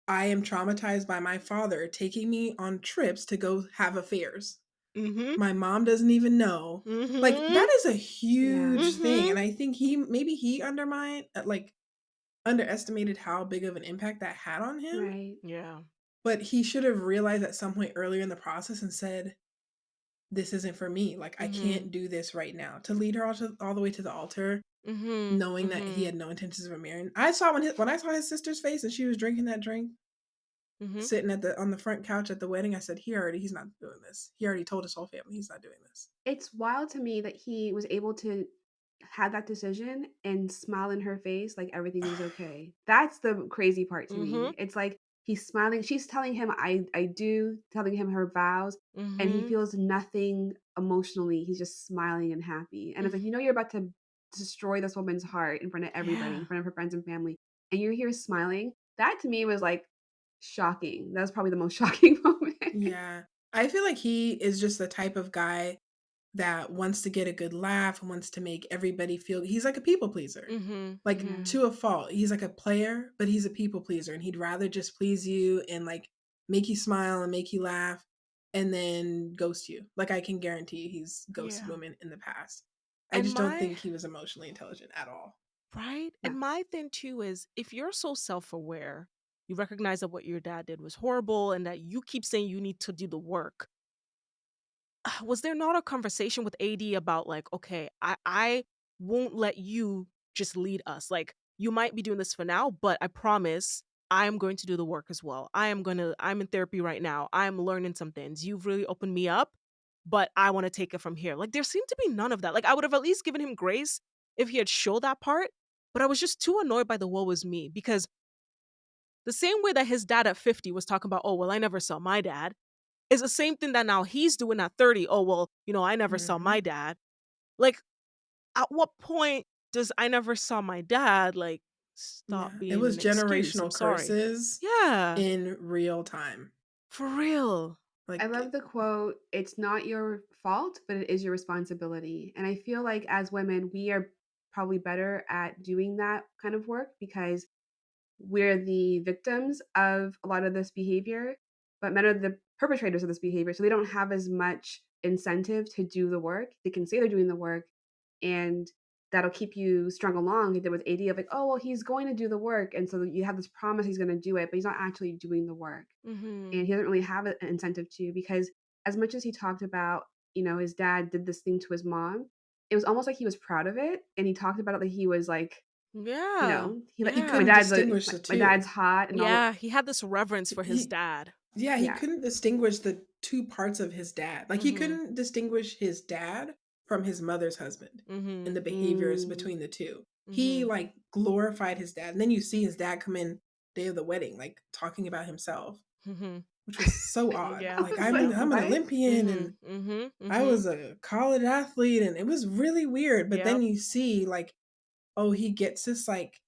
I am traumatized by my father taking me on trips to go have affairs. Mm-hmm. My mom doesn't even know. Like Mm-hmm. that is a Yeah. huge thing, Mm-hmm. and I think he undermined like underestimated how big of an impact that had on him. Right. Yeah. But he should have realized at some point earlier in the process and said, "This isn't for me. Like I Mm-hmm. can't do this right now." To lead her all the way to the altar, Mm-hmm. knowing that he Mm-hmm. had no intentions of marrying. I saw when I saw his sister's face and she was drinking that drink, Mm-hmm. sitting on the front couch at the wedding. I said, he's not doing this. He already told his whole family he's not doing this. It's wild to me that he was able to have that decision and smile in her face like everything was okay. That's the crazy part to Mm-hmm. me. It's like He's smiling. She's telling him, I do, telling him her vows, and he Mhm. feels nothing emotionally. He's just smiling and happy. And it's like, you're about to destroy this woman's heart in front of everybody, in Yeah. front of her friends and family, and you're here smiling. That to me was like shocking. That was probably the most shocking moment. Yeah. I feel like he is just the type of guy that wants to get a good laugh, wants to make everybody feel he's like a people pleaser. Mhm. Like Yeah. Mhm. to a fault. He's like a player, but he's a people pleaser and he'd rather just please you and like make you smile and make you laugh and then ghost you. Like I can guarantee he's ghosted Yeah. women in the past. I And just don't my think he was emotionally intelligent at all. right? No. And my thing too is if you're so self-aware, you recognize that what your dad did was horrible and that you keep saying you need to do the work. Was there not a conversation with AD about like, okay, I won't let you just lead us. Like you might be doing this for now, but I promise I am going to do the work as well. I'm in therapy right now. I'm learning some things. You've really opened me up, but I want to take it from here. Like there seemed to be none of that. Like I would have at least given him grace if he had showed that part, but I was just too annoyed by the woe is me because the same way that his dad at 50 was talking about, oh, well, I never saw my dad is the same thing that now he's doing at 30. Oh, well, I never saw my Mhm. dad. Like, at what point does I never saw my dad, like, stop Yeah. It being was an excuse? I'm generational sorry. curses Yeah, in real time. for real. I Like love the quote, "It's not your fault, but it is your responsibility." And I feel like as women, we are probably better at doing that kind of work because we're the victims of a lot of this behavior, but men are the perpetrators of this behavior. So they don't have as much incentive to do the work. They can say they're doing the work, and that'll keep you strung along. He did with AD of like, oh, well, he's going to do the work. And so you have this promise he's going to do it, but he's not actually doing the work. And Mhm. he doesn't really have an incentive to because as much as he talked about, his dad did this thing to his mom, it was almost like he was proud of it. And he talked about it like he was like, Yeah. he like he my Yeah. couldn't dad's distinguish the my dad's 2. hot and all. Yeah. He had this reverence for his He dad. Yeah, he Yeah. couldn't distinguish the 2 parts of his dad. Like, he Mhm. couldn't distinguish his dad from his mother's husband and Mhm. the behaviors Mm, between the 2. He, Mhm. like, glorified his dad, and then you see his dad come in day of the wedding, like, talking about himself, Mhm. which was so odd. Yeah. I Like, was like, I'm an what? Olympian, and Mhm. Mhm. I Mhm. was a college athlete," and it was really weird, but then Yep. you see, like, oh, he gets this, like,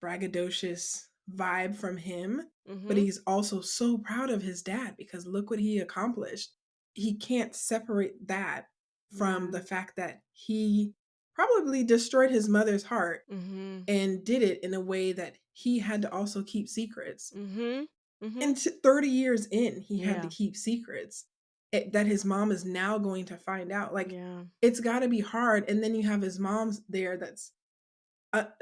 braggadocious vibe from him, but Mhm. he's also so proud of his dad because look what he accomplished. He can't separate that from Yeah. the fact that he probably destroyed his mother's heart Mhm. and did it in a way that he had to also keep secrets. Mhm. And Mhm. 30 years in, he had to Yeah. keep secrets that his mom is now going to find out. Like, Yeah. it's got to be hard. And then you have his mom's there that's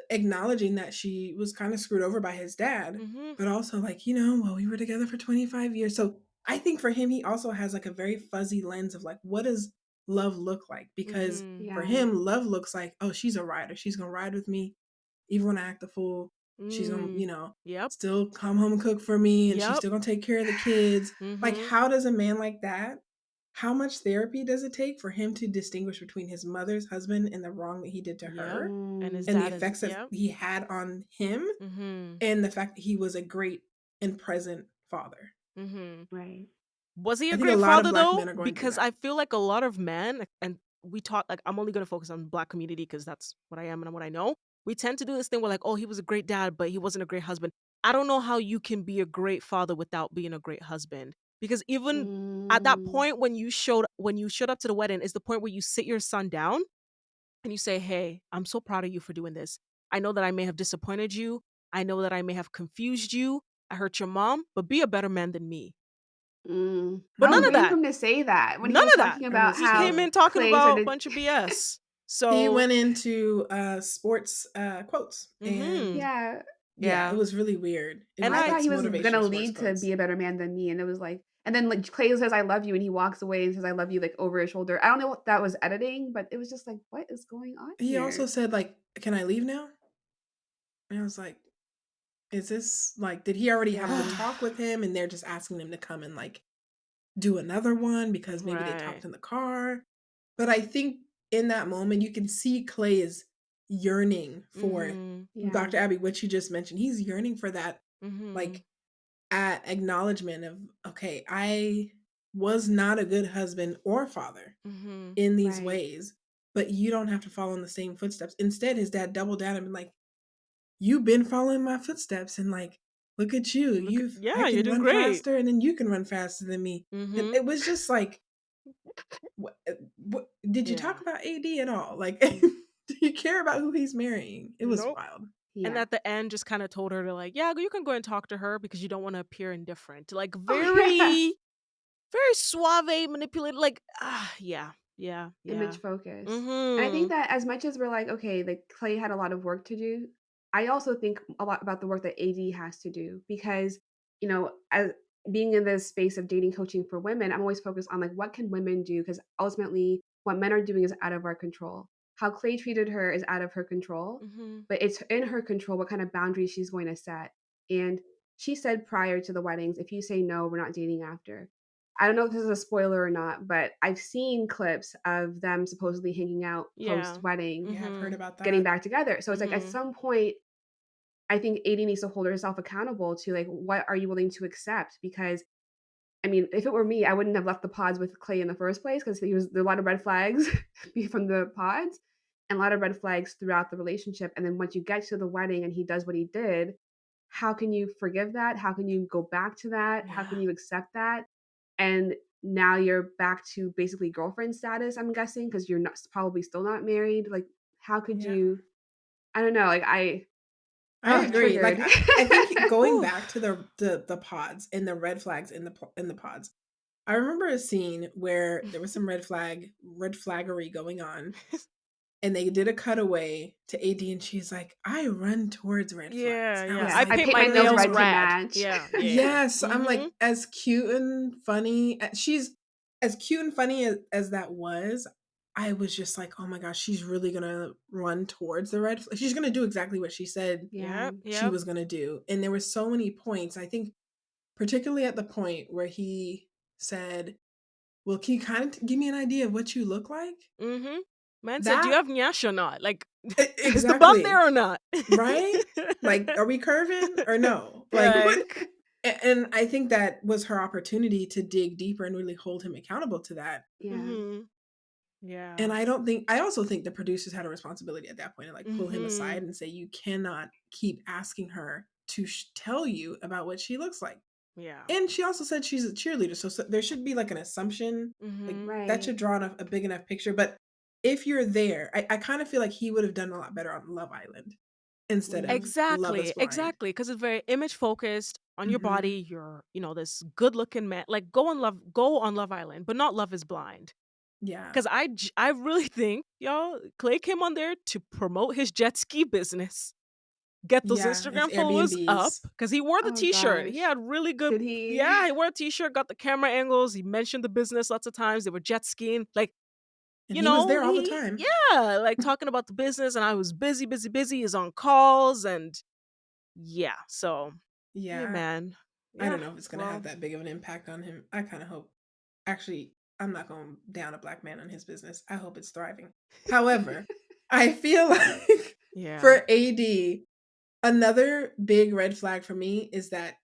acknowledging that she was kind of screwed over by his dad, Mhm. but also like, well, we were together for 25 years. So I think for him, he also has like a very fuzzy lens of like, what does love look like? Because Mhm. for Yeah. him, love looks like, oh, she's a rider. She's going to ride with me. Even when I act a fool, she's going to, Mm. Yep. still come home and cook for me and she's Yep. still going to take care of the kids. Like, Mhm. how does a man like that how much therapy does it take for him to distinguish between his mother's husband and the wrong that he did to Yep. her? And his Mm, And the dad is effects that yep. he had on him, Mhm. and the fact that he was a great and present father. Mhm. right. Was he I a think a great lot of father black men though? are going through Because that. I feel like a lot of men and we talk like I'm only gonna focus on black community because that's what I am and what I know. We tend to do this thing where like, oh, he was a great dad, but he wasn't a great husband. I don't know how you can be a great father without being a great husband. Because even at that Mm, point when you showed up to the wedding is the point where you sit your son down and you say, "Hey, I'm so proud of you for doing this. I know that I may have disappointed you. I know that I may have confused you. I hurt your mom, but be a better man than me." mm. But I was none of waiting for that. him to say that when he None was of that. talking I about was He how came too. in talking Clay about a started. bunch of BS. He So, went into sports quotes, and mhm. Yeah. yeah, it Yeah. was really weird. It And was I I thought like he was gonna motivational sports lead to quotes. be a better man than me, and it was like, and then like Clay says, "I love you," and he walks away and says, "I love you," like over his shoulder. I don't know what that was editing, but it was just like, what is going on He also here? said like, "Can I leave now?" And I was like, "Is this like, did he already have the Yeah. talk with him, and they're just asking him to come and like do another one because maybe they talked right. in the car?" But I think in that moment, you can see Clay is yearning for Mhm. Yeah. Dr. Abby, what you just mentioned. He's yearning for that, like, Mhm. at acknowledgement of, okay, I was not a good husband or father Mhm. in these Right. ways, but you don't have to follow in the same footsteps. Instead, his dad doubled down and been like, you've been following my footsteps, and like, look at you. Look at, I yeah, you're can doing run great. faster, and then you can run faster than me. And Mhm. it was just like, what did you Yeah. talk about AD at all? Like, do you care about who he's marrying? It was Nope. wild. And Yeah. at the end, just kind of told her to like, yeah, you can go and talk to her because you don't want to appear indifferent. Like Oh, yeah. very, very suave, manipulated. Like, yeah, yeah, yeah. Image focused. And I think Mm-hmm. that as much as we're like, okay, like Clay had a lot of work to do, I also think a lot about the work that AD has to do because, as being in this space of dating coaching for women, I'm always focused on like what can women do because ultimately what men are doing is out of our control. How Clay treated her is out of her control, Mm-hmm. but it's in her control what kind of boundaries she's going to set. And she said prior to the weddings, if you say no, we're not dating after. I don't know if this is a spoiler or not, but I've seen clips of them supposedly hanging out post Yeah. wedding, Yeah, I've heard Mm-hmm. about getting that. back together. So it's like at Mm-hmm. some point, I think AD needs to hold herself accountable to like, what are you willing to accept? Because I mean, if it were me, I wouldn't have left the pods with Clay in the first place because there are a lot of red flags from the pods and a lot of red flags throughout the relationship. And then once you get to the wedding and he does what he did, how can you forgive that? How can you go back to that? How Yeah. can you accept that? And now you're back to basically girlfriend status, I'm guessing, because you're not probably still not married. Like, how could Yeah. you? I don't know. Like, I agree. Like triggered. I think going Whew. back to the pods and the red flags in the pods. I remember a scene where there was some red flaggery going on, and they did a cutaway to AD, and she's like, "I run towards red flags." Yeah, And I yeah. was Yeah, I I like, paint paint my my nails nails red to "Girl." red. match. Yeah, yeah. Yes, I'm Mm-hmm. like, as cute and funny. She's as cute and funny as that was. I was just like, oh my gosh, she's really gonna run towards the she's gonna do exactly what she said Yeah, Yep, she yep. was gonna do. And there were so many points. I think, particularly at the point where he said, "Well, can you kind of give me an idea of what you look like?" Mm-hmm. Man said, do you That have nyash or not? Like, is the bun exactly there or not? right. Like, are we curving or no? Like, Right. what? And I think that was her opportunity to dig deeper and really hold him accountable to that. yeah, Mm-hmm. Yeah. And I also think the producers had a responsibility at that point to like pull him Mm-hmm. aside and say, you cannot keep asking her to tell you about what she looks like. Yeah. And she also said she's a cheerleader. So there should be like an assumption, like Mm-hmm. that right. should draw a big enough picture. But if you're there, I kind of feel like he would have done a lot better on Love Island instead Yeah, of Love is Exactly. Blind. Exactly. Because it's very image focused on your Hmm. body. You're, this good looking man. Like go on Love Island, but not Love is Blind. Yeah. Because I really think, y'all, Clay came on there to promote his jet ski business, get those Yeah. His Instagram followers up. Airbnbs. Because he wore the oh t-shirt. He gosh, had really good, did he? yeah, he wore a t-shirt, got the camera angles. He mentioned the business lots of times. They were jet skiing. Like, And he was there all the he, time. yeah, like talking about the business. And I was busy, busy, busy. He's on calls. And yeah, so, hey, Yeah. man. I Yeah, don't know if it's going to have well, that big of an impact on him. I kind of hope. Actually, I'm not going down a black man on his business. I hope it's thriving. However, I feel like yeah. for AD, another big red flag for me is that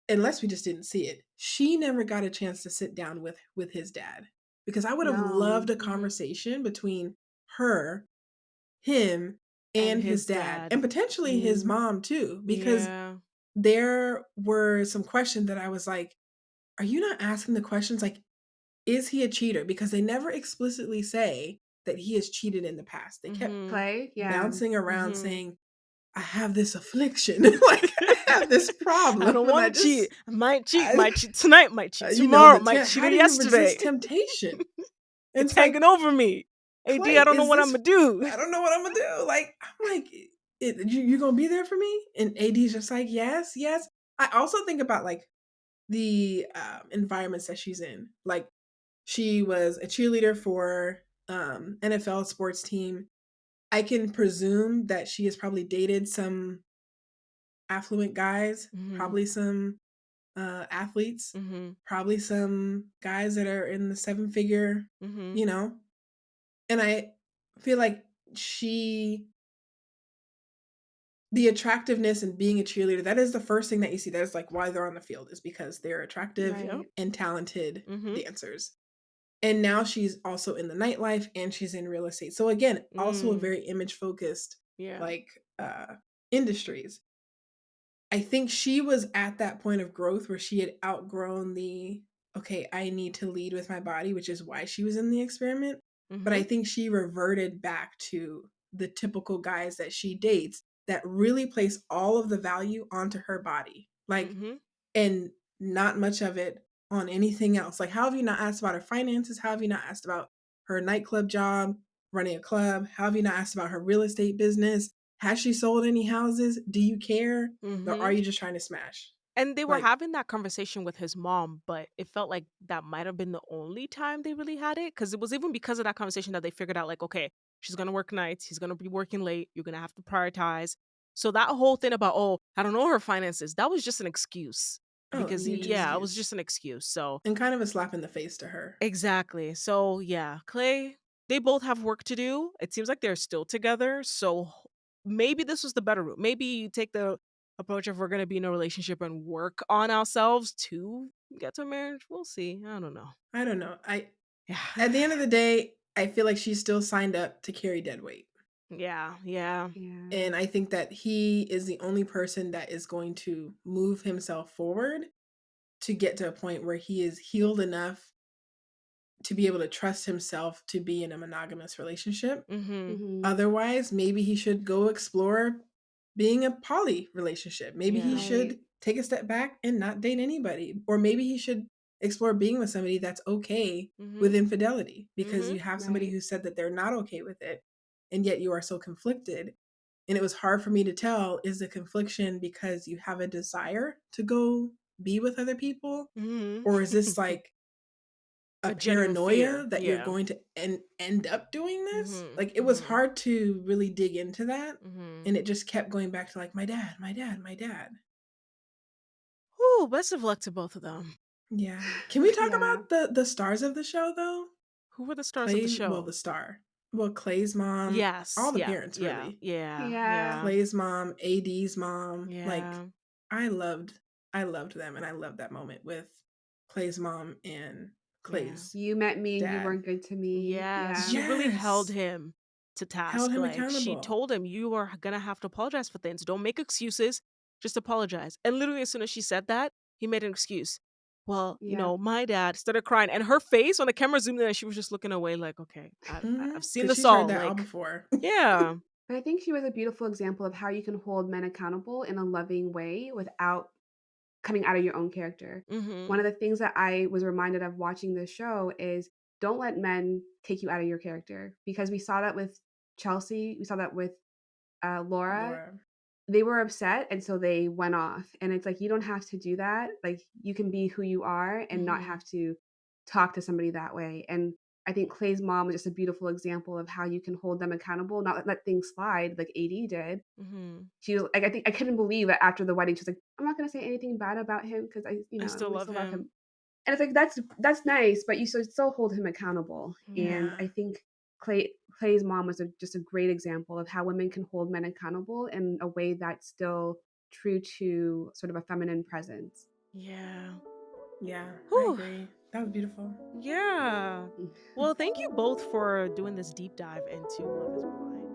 unless we just didn't see it, she never got a chance to sit down with his dad, because I would have No, loved a Hmm. conversation between her, him, And and his his dad, dad. and potentially his mm, mom too, because Yeah. there were some questions that I was like, are you not asking the questions like, is he a cheater? Because they never explicitly say that he has cheated in the past. They kept Mm-hmm. Clay. Yeah, bouncing around Mm-hmm. saying, I have this affliction, like I have this I problem, don't and want to cheat. I I, might cheat tonight, might cheat you know, tomorrow, might how cheated do you yesterday. resist temptation? And It's it's like, hanging over me. AD, Clay, I don't know is what I'm this? gonna do. I don't know what I'm gonna do. Like, I'm like, you gonna be there for me? And AD's just like, yes, yes. I also think about like the environments that she's in. Like, she was a cheerleader for NFL sports team. I can presume that she has probably dated some affluent guys, Mm-hmm. probably some athletes, Mm-hmm. probably some guys that are in the seven figure, Mm-hmm. you know. And I feel like she the attractiveness and being a cheerleader, that is the first thing that you see. That is like why they're on the field, is because they're attractive Yep. Right. and talented Mhm. dancers. And now she's also in the nightlife and she's in real estate. So again, also a Mm. very image focused Yeah. like industries. I think she was at that point of growth where she had outgrown the, okay, I need to lead with my body, which is why she was in the experiment. But I Mhm. think she reverted back to the typical guys that she dates that really place all of the value onto her body. Like, Mhm. and not much of it on anything else. Like, how have you not asked about her finances? How have you not asked about her nightclub job, running a club? How have you not asked about her real estate business? Has she sold any houses? Do you care? Or are Mhm. you just trying to smash? And they were Like, having that conversation with his mom, but it felt like that might have been the only time they really had it, because it was even because of that conversation that they figured out, like, okay, she's gonna work nights, he's gonna be working late, you're gonna have to prioritize. So that whole thing about, oh, I don't know her finances, that was just an excuse. oh, a Because huge yeah, it was excuse. just an excuse. So And kind of a slap in the face to her. exactly. So yeah, Clay, they both have work to do. It seems like they're still together. So maybe this was the better route. Maybe you take the approach of we're going to be in a relationship and work on ourselves to get to marriage. We'll see. I don't know. I don't know. I Yeah. At the end of the day, I feel like she's still signed up to carry dead weight. Yeah. Yeah. Yeah. And I think that he is the only person that is going to move himself forward to get to a point where he is healed enough to be able to trust himself to be in a monogamous relationship. Mhm. Mhm. Otherwise, maybe he should go explore being a poly relationship. Maybe he Yeah. Right. should take a step back and not date anybody. Or maybe he should explore being with somebody that's okay with Mhm. infidelity because Mhm. you have somebody Right. who said that they're not okay with it and yet you are so conflicted. And it was hard for me to tell, is the confliction because you have a desire to go be with other people? Mhm. Or is this like a A genuine fear. paranoia that you're Yeah. going to end up doing this? Mhm. Like, it was Mhm. hard to really dig into that, Mhm. and it just kept going back to, like, my dad, my dad, my dad. Whew, best of luck to both of them. Yeah. Can we talk Yeah. about the stars of the show, though? Who were the stars of the Clay show? the star. Well, Clay's mom, Yes. all the Yeah. parents, Yeah. really. Yeah. Yeah. Yeah. Clay's mom, AD's mom, like, Yeah. I loved I loved them, and I loved that moment with Clay's mom and Yeah. Clay's You met me and you dad. weren't good to me. Yeah, Yeah. she really held Yes! him to Held task. him Like, she accountable. told him, "You are gonna have to apologize for things. Don't make excuses. Just apologize." And literally, as soon as she said that, he made an excuse. Well, Yeah. my dad started crying, and her face when the camera zoomed in, and she was just looking away, like, "Okay, I've seen Because this she's heard all." that all Like, before. yeah, But I think she was a beautiful example of how you can hold men accountable in a loving way without coming out of your own character. One mm-hmm, of the things that I was reminded of watching this show is don't let men take you out of your character, because we saw that with Chelsea, we saw that with Laura. Laura. They were upset, and so they went off, and it's like, you don't have to do that. Like, you can be who you are and not mm-hmm, have to talk to somebody that way. And I think Clay's mom was just a beautiful example of how you can hold them accountable, not let things slide like AD did. mm-hmm. She was like, I think I couldn't believe that after the wedding, she was like, "I'm not gonna say anything bad about him because I still we love still love him. him." And it's like, that's nice, but you should still hold him accountable. And Yeah, I think Clay's mom was just a great example of how women can hold men accountable in a way that's still true to sort of a feminine presence. yeah. Yeah, I Whew. agree. That was beautiful. Yeah. Well, thank you both for doing this deep dive into Love Is Blind.